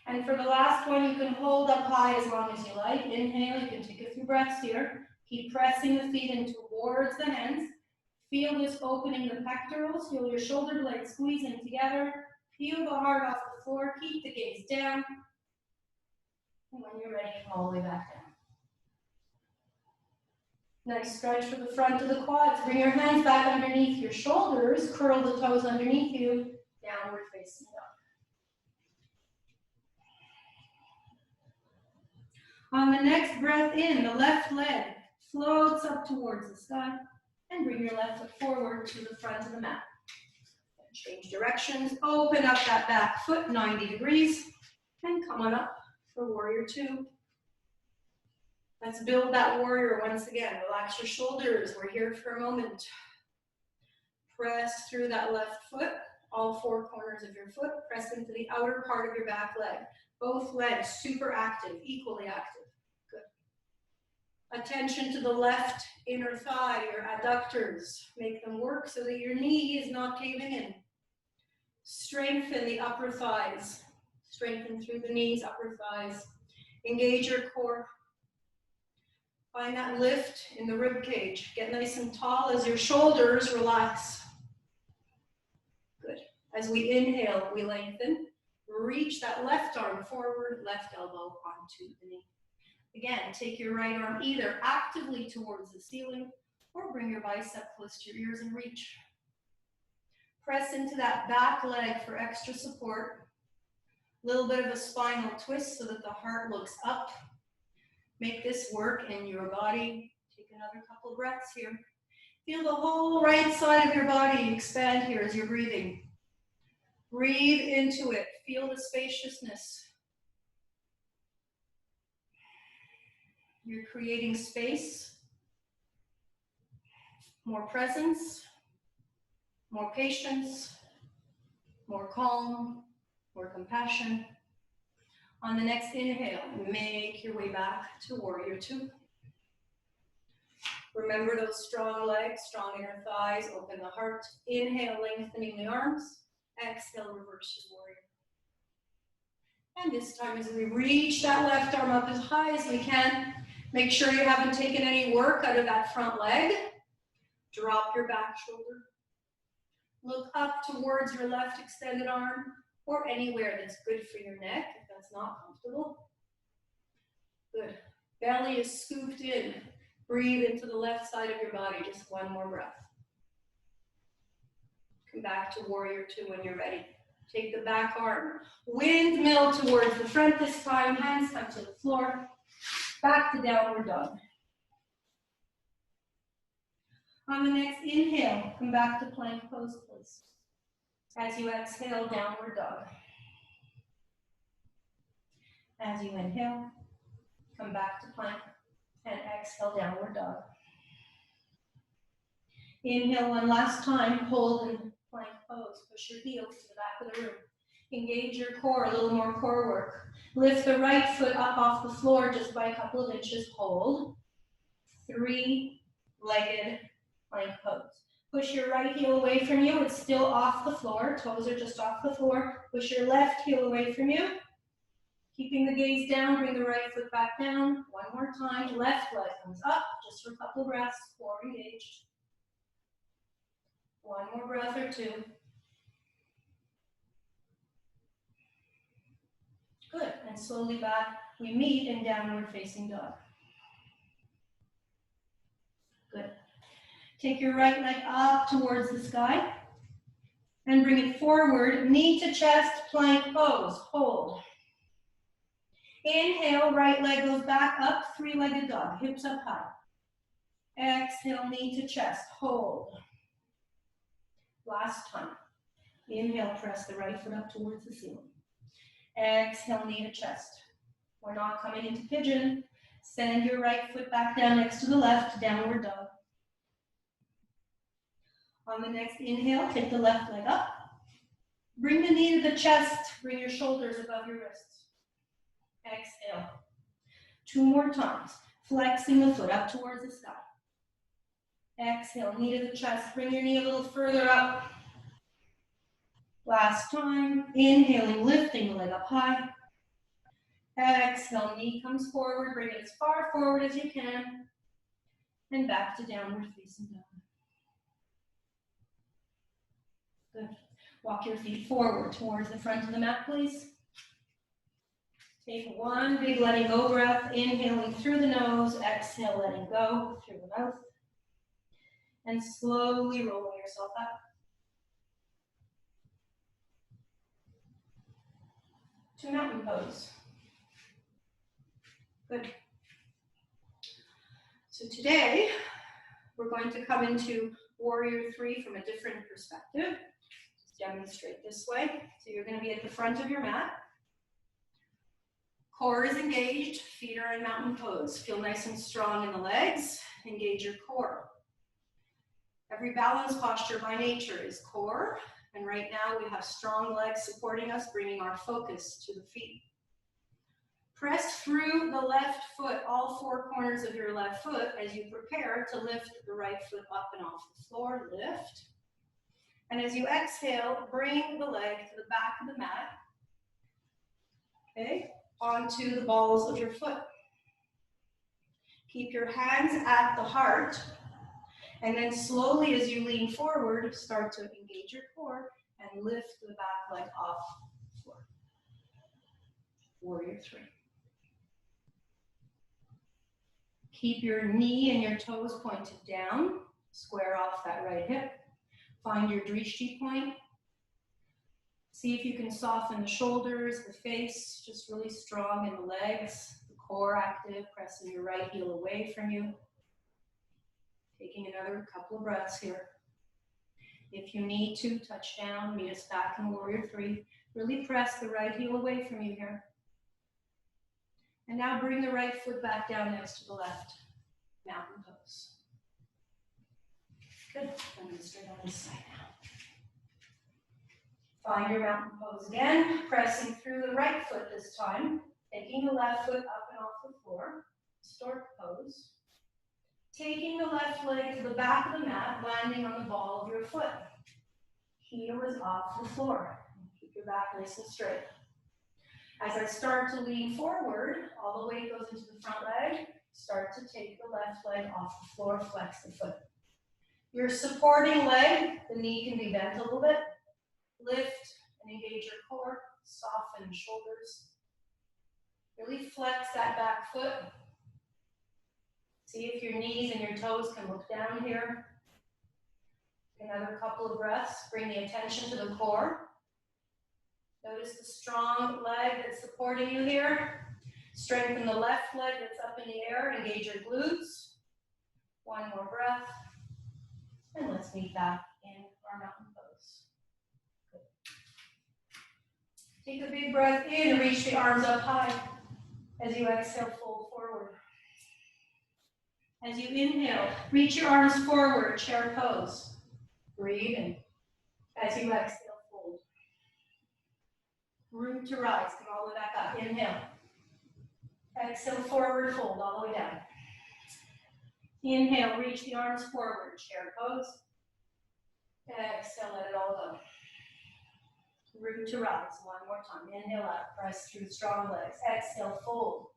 And for the last one, you can hold up high as long as you like. Inhale, you can take a few breaths here. Keep pressing the feet in towards the hands. Feel this opening the pectorals. Feel your shoulder blades squeezing together. Feel the heart off the floor. Keep the gaze down. And when you're ready, all the way back down. Nice stretch for the front of the quads. Bring your hands back underneath your shoulders. Curl the toes underneath you. Downward facing dog. On the next breath in, the left leg floats up towards the sky, and bring your left foot forward to the front of the mat. Change directions, open up that back foot 90 degrees, and come on up for warrior two. Let's build that warrior once again. Relax your shoulders. We're here for a moment. Press through that left foot, all four corners of your foot. Press into the outer part of your back leg. Both legs super active, equally active. Good. Attention to the left inner thigh, your adductors. Make them work so that your knee is not caving in. Strengthen the upper thighs. Strengthen through the knees, upper thighs. Engage your core. Find that lift in the rib cage. Get nice and tall as your shoulders relax. Good. As we inhale, we lengthen. Reach that left arm forward, left elbow onto the knee. Again, take your right arm either actively towards the ceiling or bring your bicep close to your ears and reach. Press into that back leg for extra support. A little bit of a spinal twist so that the heart looks up. Make this work in your body. Take another couple of breaths here. Feel the whole right side of your body expand here as you're breathing. Breathe into it. Feel the spaciousness. You're creating space, more presence, more patience, more calm, more compassion. On the next inhale, make your way back to warrior two. Remember those strong legs, strong inner thighs, open the heart. Inhale, lengthening the arms. Exhale, reverse your warrior. And this time as we reach that left arm up as high as we can, make sure you haven't taken any work out of that front leg. Drop your back shoulder. Look up towards your left extended arm or anywhere that's good for your neck if that's not comfortable. Good. Belly is scooped in. Breathe into the left side of your body. Just one more breath. Come back to warrior two when you're ready. Take the back arm. Windmill towards the front this time. Hands come to the floor. Back to downward dog. On the next inhale, come back to plank pose, please. As you exhale, downward dog. As you inhale, come back to plank and exhale, downward dog. Inhale one last time, hold in plank pose. Push your heels to the back of the room. Engage your core, a little more core work. Lift the right foot up off the floor just by a couple of inches. Hold. Three-legged plank pose. Push your right heel away from you. It's still off the floor. Toes are just off the floor. Push your left heel away from you. Keeping the gaze down, bring the right foot back down. One more time. Left leg comes up just for a couple of breaths. Core engaged. One more breath or two. Good. And slowly back. We meet in downward facing dog. Good. Take your right leg up towards the sky and bring it forward, knee to chest, plank pose, hold. Inhale, right leg goes back up, three-legged dog, hips up high. Exhale, knee to chest, hold. Last time. Inhale, press the right foot up towards the ceiling. Exhale, knee to chest. We're not coming into pigeon. Send your right foot back down next to the left, downward dog. On the next inhale, take the left leg up. Bring the knee to the chest. Bring your shoulders above your wrists. Exhale. Two more times. Flexing the foot up towards the sky. Exhale, knee to the chest. Bring your knee a little further up. Last time. Inhaling, lifting the leg up high. Exhale, knee comes forward. Bring it as far forward as you can. And back to downward facing dog. Good. Walk your feet forward towards the front of the mat, please. Take one big letting go breath, inhaling through the nose, exhale, letting go through the mouth. And slowly rolling yourself up. To mountain pose. Good. So today, we're going to come into Warrior 3 from a different perspective. Just demonstrate this way. So you're going to be at the front of your mat. Core is engaged, feet are in mountain pose. Feel nice and strong in the legs, engage your core. Every balance posture by nature is core, and right now we have strong legs supporting us, bringing our focus to the feet. Press through the left foot, all four corners of your left foot as you prepare to lift the right foot up and off the floor. Lift. And as you exhale, bring the leg to the back of the mat, okay, onto the balls of your foot. Keep your hands at the heart, and then slowly as you lean forward, start to engage your core and lift the back leg off the floor. Warrior 3. Keep your knee and your toes pointed down. Square off that right hip. Find your drishti point. See if you can soften the shoulders, the face, just really strong in the legs. The core active, pressing your right heel away from you. Taking another couple of breaths here. If you need to, touch down, meet us back in Warrior 3. Really press the right heel away from you here. And now bring the right foot back down next to the left. Mountain pose. Good. Demonstrate on this side now. Find your mountain pose again. Pressing through the right foot this time. Taking the left foot up and off the floor. Stork pose. Taking the left leg to the back of the mat, landing on the ball of your foot. Heel is off the floor. Keep your back nice and straight. As I start to lean forward, all the weight goes into the front leg. Start to take the left leg off the floor, flex the foot. Your supporting leg, the knee can be bent a little bit. Lift and engage your core, soften shoulders. Really flex that back foot. See if your knees and your toes can look down here. Another couple of breaths, bring the attention to the core. Notice the strong leg that's supporting you here. Strengthen the left leg that's up in the air. Engage your glutes. One more breath. And let's meet back in our mountain pose. Good. Take a big breath in and reach the arms up high. As you exhale, fold forward. As you inhale, reach your arms forward, chair pose. Breathe in. As you exhale, fold. Root to rise, come all the way back up. Inhale. Exhale, forward fold, all the way down. Inhale, reach the arms forward, chair pose. Exhale, let it all go. Root to rise, one more time. Inhale up, press through strong legs. Exhale, fold.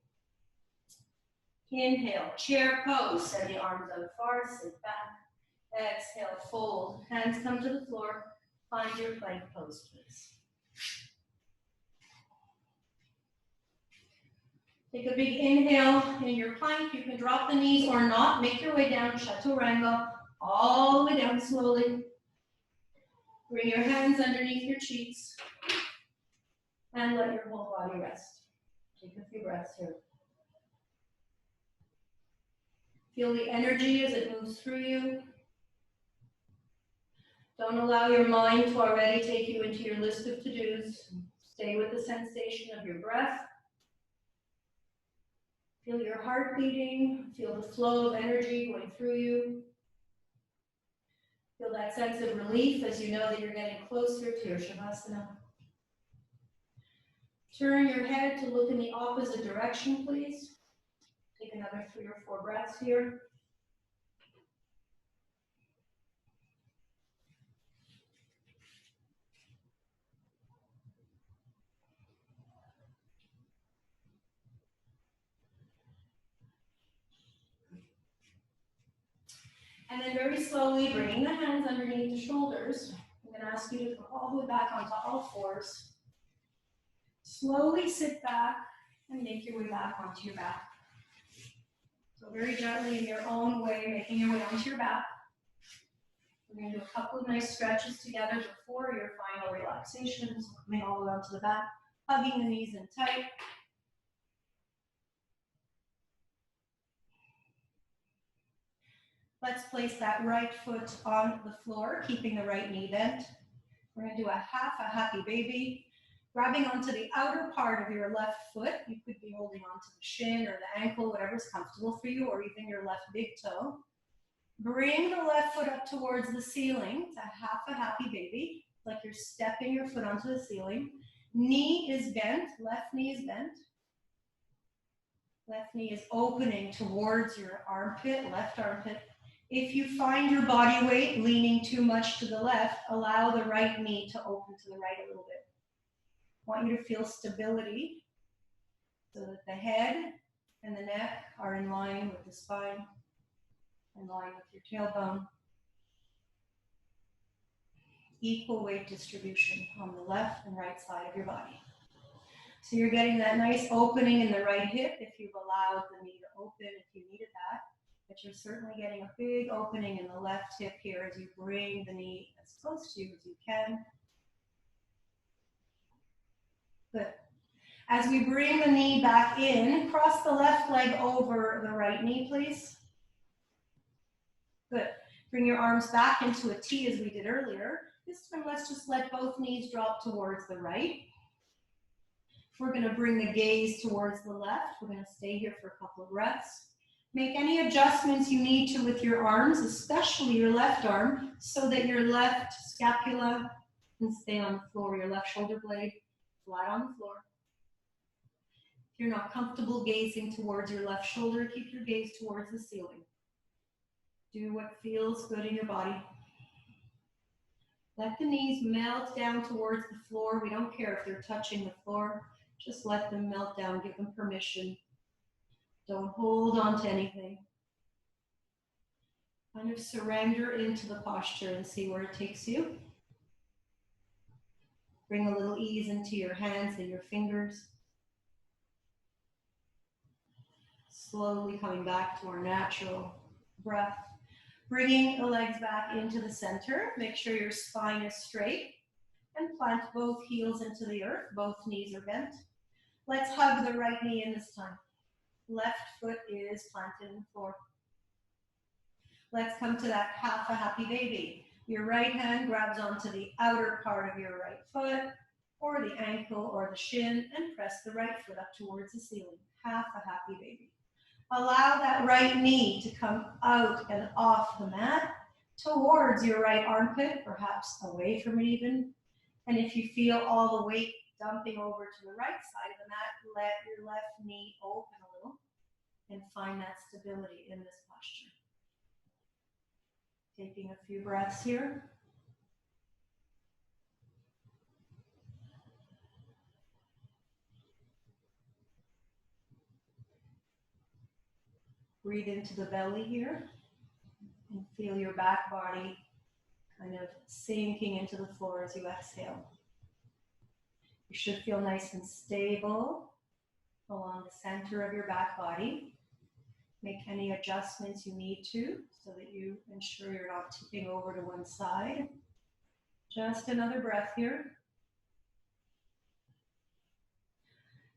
Inhale, chair pose, send the arms out far, sit back. Exhale, fold. Hands come to the floor. Find your plank pose, please. Take a big inhale in your plank. You can drop the knees or not. Make your way down, chaturanga, all the way down slowly. Bring your hands underneath your cheeks and let your whole body rest. Take a few breaths here. Feel the energy as it moves through you. Don't allow your mind to already take you into your list of to-dos. Stay with the sensation of your breath. Feel your heart beating. Feel the flow of energy going through you. Feel that sense of relief as you know that you're getting closer to your Shavasana. Turn your head to look in the opposite direction, please. Take another 3 or 4 breaths here. And then very slowly bringing the hands underneath the shoulders. I'm going to ask you to come all the way back onto all fours. Slowly sit back and make your way back onto your back. So very gently in your own way, making your way onto your back. We're going to do a couple of nice stretches together before your final relaxation. So coming all the way onto the back, hugging the knees in tight. Let's place that right foot on the floor, keeping the right knee bent. We're going to do a happy baby, grabbing onto the outer part of your left foot. You could be holding onto the shin or the ankle, whatever's comfortable for you, or even your left big toe. Bring the left foot up towards the ceiling. It's a happy baby, like you're stepping your foot onto the ceiling. Knee is bent, left knee is bent. Left knee is opening towards your armpit, left armpit. If you find your body weight leaning too much to the left, allow the right knee to open to the right a little bit. I want you to feel stability so that the head and the neck are in line with the spine, in line with your tailbone. Equal weight distribution on the left and right side of your body. So you're getting that nice opening in the right hip if you've allowed the knee to open, if you needed that. But you're certainly getting a big opening in the left hip here as you bring the knee as close to you as you can. Good. As we bring the knee back in, cross the left leg over the right knee, please. Good. Bring your arms back into a T as we did earlier. This time, let's just let both knees drop towards the right. We're going to bring the gaze towards the left. We're going to stay here for a couple of breaths. Make any adjustments you need to with your arms, especially your left arm, so that your left scapula can stay on the floor, your left shoulder blade flat on the floor. If you're not comfortable gazing towards your left shoulder, keep your gaze towards the ceiling. Do what feels good in your body. Let the knees melt down towards the floor. We don't care if they're touching the floor. Just let them melt down. Give them permission. Don't hold on to anything. Kind of surrender into the posture and see where it takes you. Bring a little ease into your hands and your fingers. Slowly coming back to our natural breath. Bringing the legs back into the center. Make sure your spine is straight. And plant both heels into the earth. Both knees are bent. Let's hug the right knee in this time. Left foot is planted in the floor. Let's come to that happy baby. Your right hand grabs onto the outer part of your right foot, or the ankle, or the shin, and press the right foot up towards the ceiling. Happy baby. Allow that right knee to come out and off the mat towards your right armpit, perhaps away from it even. And if you feel all the weight dumping over to the right side of the mat, let your left knee open a little and find that stability in this posture. Taking a few breaths here. Breathe into the belly here and feel your back body kind of sinking into the floor as you exhale. You should feel nice and stable along the center of your back body. Make any adjustments you need to so that you ensure you're not tipping over to one side. Just another breath here.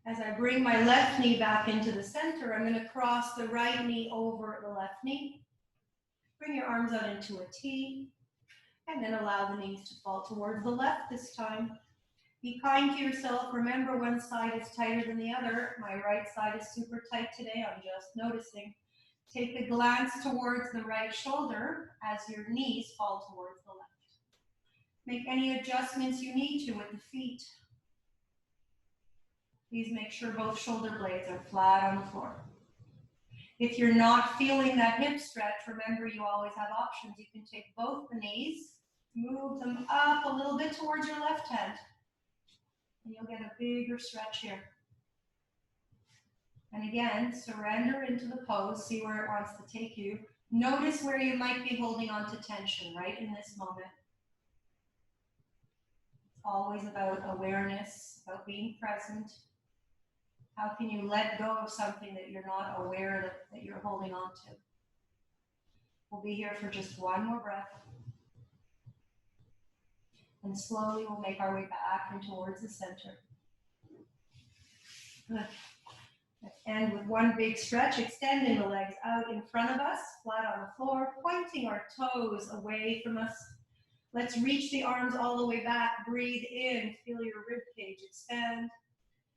As I bring my left knee back into the center, I'm going to cross the right knee over the left knee. Bring your arms out into a T, and then allow the knees to fall towards the left this time. Be kind to yourself. Remember, one side is tighter than the other. My right side is super tight today. I'm just noticing. Take a glance towards the right shoulder as your knees fall towards the left. Make any adjustments you need to with the feet. Please make sure both shoulder blades are flat on the floor. If you're not feeling that hip stretch, remember you always have options. You can take both the knees, move them up a little bit towards your left hand, and you'll get a bigger stretch here. And again, surrender into the pose, see where it wants to take you. Notice where you might be holding on to tension right in this moment. It's always about awareness, about being present. How can you let go of something that you're not aware that you're holding on to? We'll be here for just one more breath. And slowly we'll make our way back and towards the center. Good. And with one big stretch, extending the legs out in front of us, flat on the floor, pointing our toes away from us. Let's reach the arms all the way back. Breathe in, feel your rib cage expand.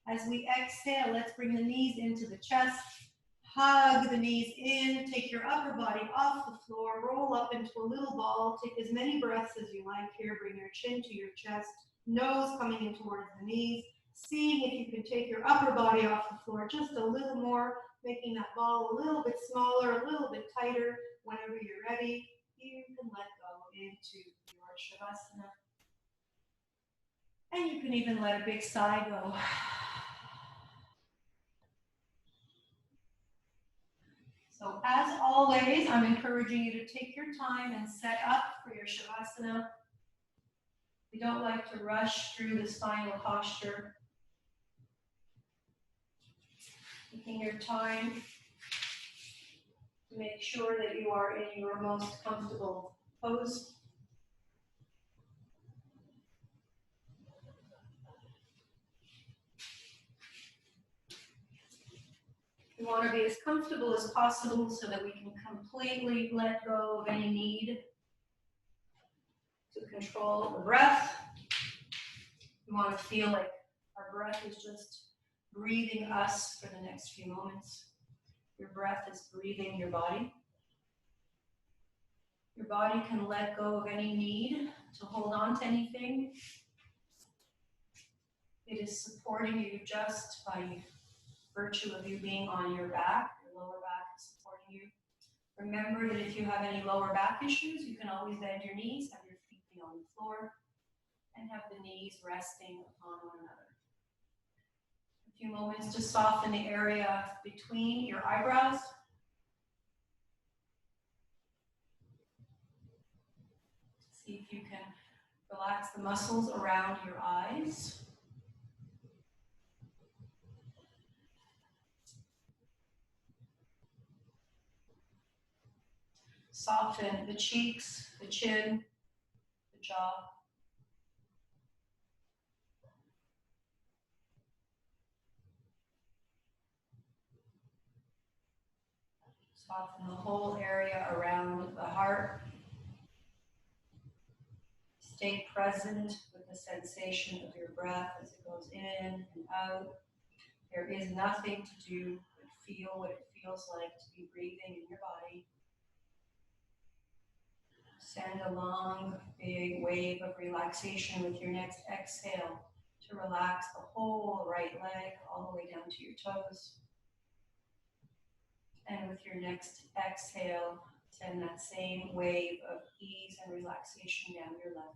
As we exhale, let's bring the knees into the chest. Hug the knees in, take your upper body off the floor, roll up into a little ball. Take as many breaths as you like here. Bring your chin to your chest, nose coming in towards the knees. Seeing if you can take your upper body off the floor just a little more, making that ball a little bit smaller, a little bit tighter. Whenever you're ready, you can let go into your Shavasana. And you can even let a big sigh go. So as always, I'm encouraging you to take your time and set up for your Shavasana. We don't like to rush through this final posture. Taking your time to make sure that you are in your most comfortable pose. We want to be as comfortable as possible so that we can completely let go of any need to control the breath. We want to feel like our breath is just breathing us for the next few moments. Your breath is breathing your body. Your body can let go of any need to hold on to anything. It is supporting you just by virtue of you being on your back. Your lower back is supporting you. Remember that if you have any lower back issues, you can always bend your knees, have your feet be on the floor, and have the knees resting upon one another. A few moments to soften the area between your eyebrows. See if you can relax the muscles around your eyes. Soften the cheeks, the chin, the jaw. Soften the whole area around the heart. Stay present with the sensation of your breath as it goes in and out. There is nothing to do but feel what it feels like to be breathing in your body. Send a long, big wave of relaxation with your next exhale to relax the whole right leg all the way down to your toes. And with your next exhale, send that same wave of ease and relaxation down your left leg.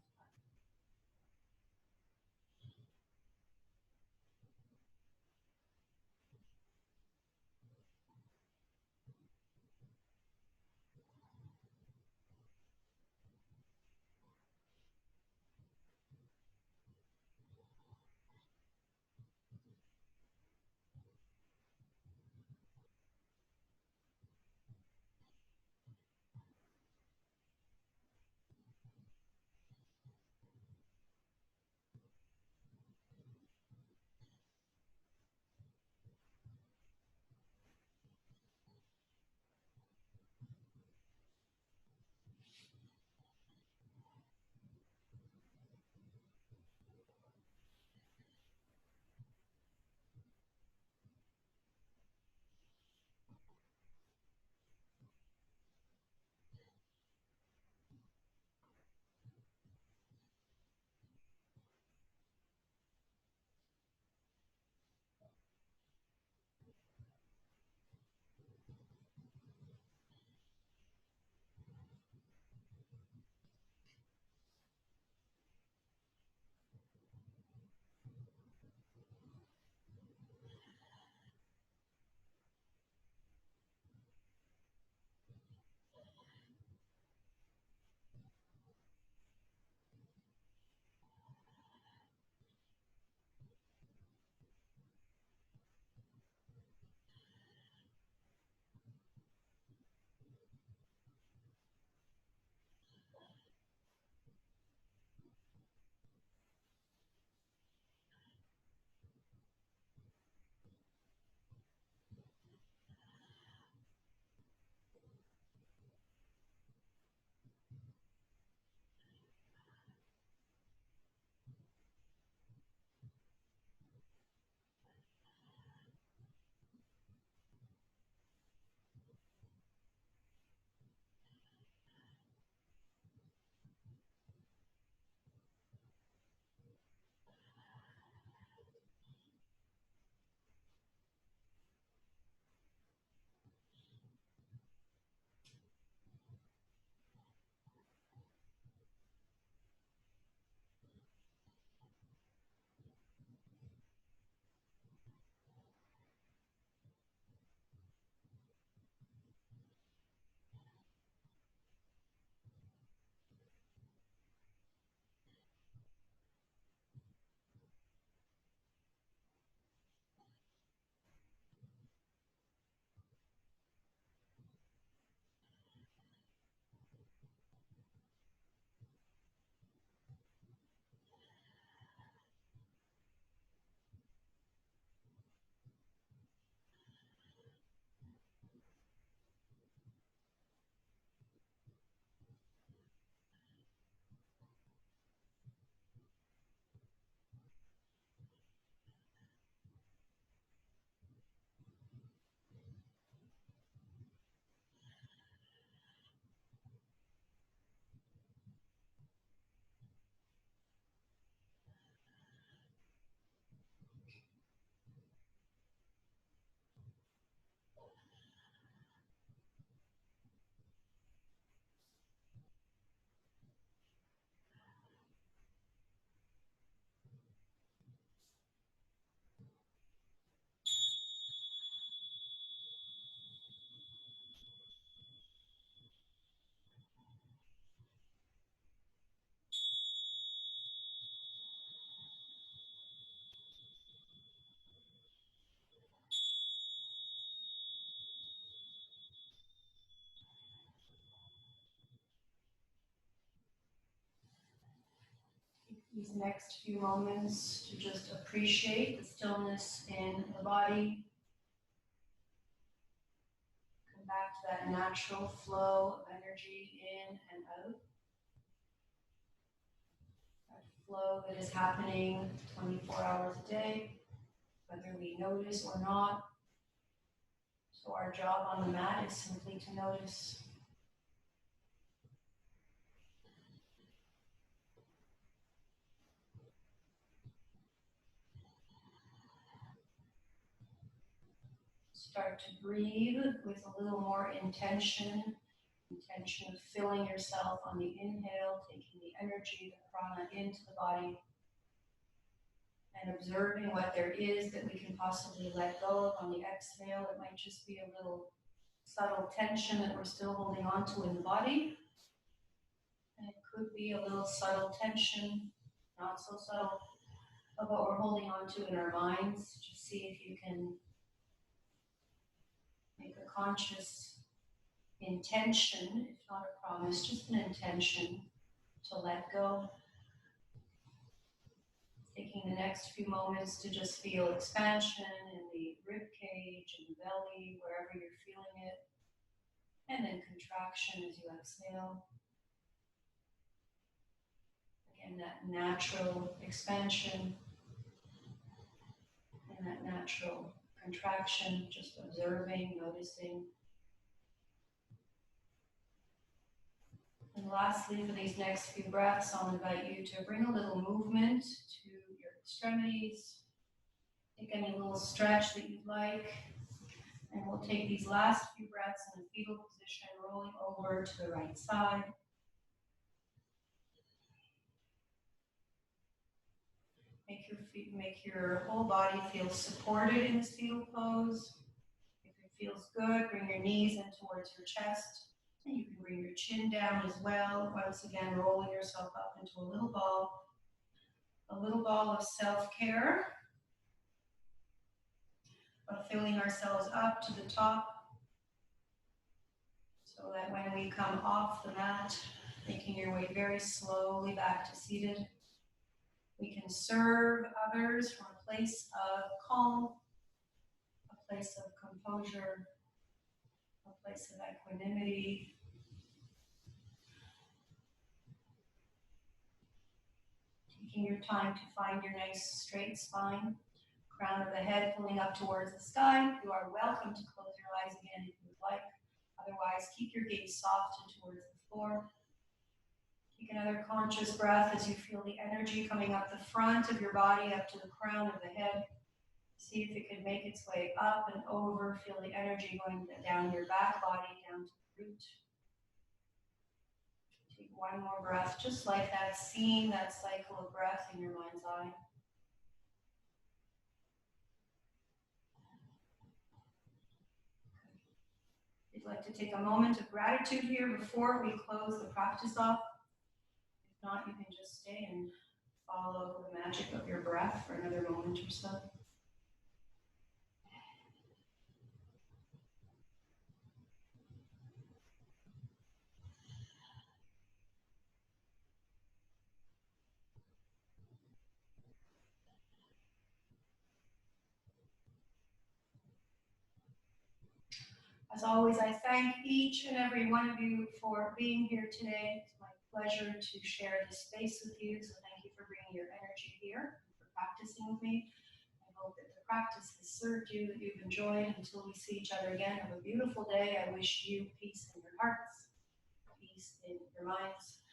These next few moments to just appreciate the stillness in the body. Come back to that natural flow of energy in and out. That flow that is happening 24 hours a day, whether we notice or not. So our job on the mat is simply to notice. Start to breathe with a little more intention of filling yourself on the inhale, taking the energy, the prana into the body, and observing what there is that we can possibly let go of on the exhale. It might just be a little subtle tension that we're still holding on to in the body. And it could be a little subtle tension, not so subtle, of what we're holding on to in our minds. Just see if you can make a conscious intention, if not a promise, just an intention to let go. Taking the next few moments to just feel expansion in the ribcage and the belly, wherever you're feeling it, and then contraction as you exhale. Again, that natural expansion and that natural contraction, just observing, noticing. And lastly, for these next few breaths, I'll invite you to bring a little movement to your extremities. Take any little stretch that you'd like. And we'll take these last few breaths in a fetal position, rolling over to the right side. Make your whole body feel supported in this fetal pose. If it feels good, bring your knees in towards your chest. And you can bring your chin down as well. Once again, rolling yourself up into a little ball of self-care, of filling ourselves up to the top, so that when we come off the mat, making your way very slowly back to seated, we can serve others from a place of calm, a place of composure, a place of equanimity. Taking your time to find your nice straight spine, crown of the head pulling up towards the sky. You are welcome to close your eyes again if you would like. Otherwise, keep your gaze soft and towards the floor. Take another conscious breath as you feel the energy coming up the front of your body, up to the crown of the head. See if it can make its way up and over. Feel the energy going down your back body, down to the root. Take one more breath, just like that, seeing that cycle of breath in your mind's eye. I'd like to take a moment of gratitude here before we close the practice off. If not, you can just stay and follow the magic of your breath for another moment or so. As always, I thank each and every one of you for being here today. It's my pleasure to share this space with you, so thank you for bringing your energy here, for practicing with me. I hope that the practice has served you, that you've enjoyed. Until we see each other again, have a beautiful day. I wish you peace in your hearts, peace in your minds,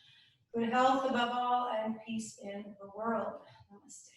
good health above all, and peace in the world. Namaste.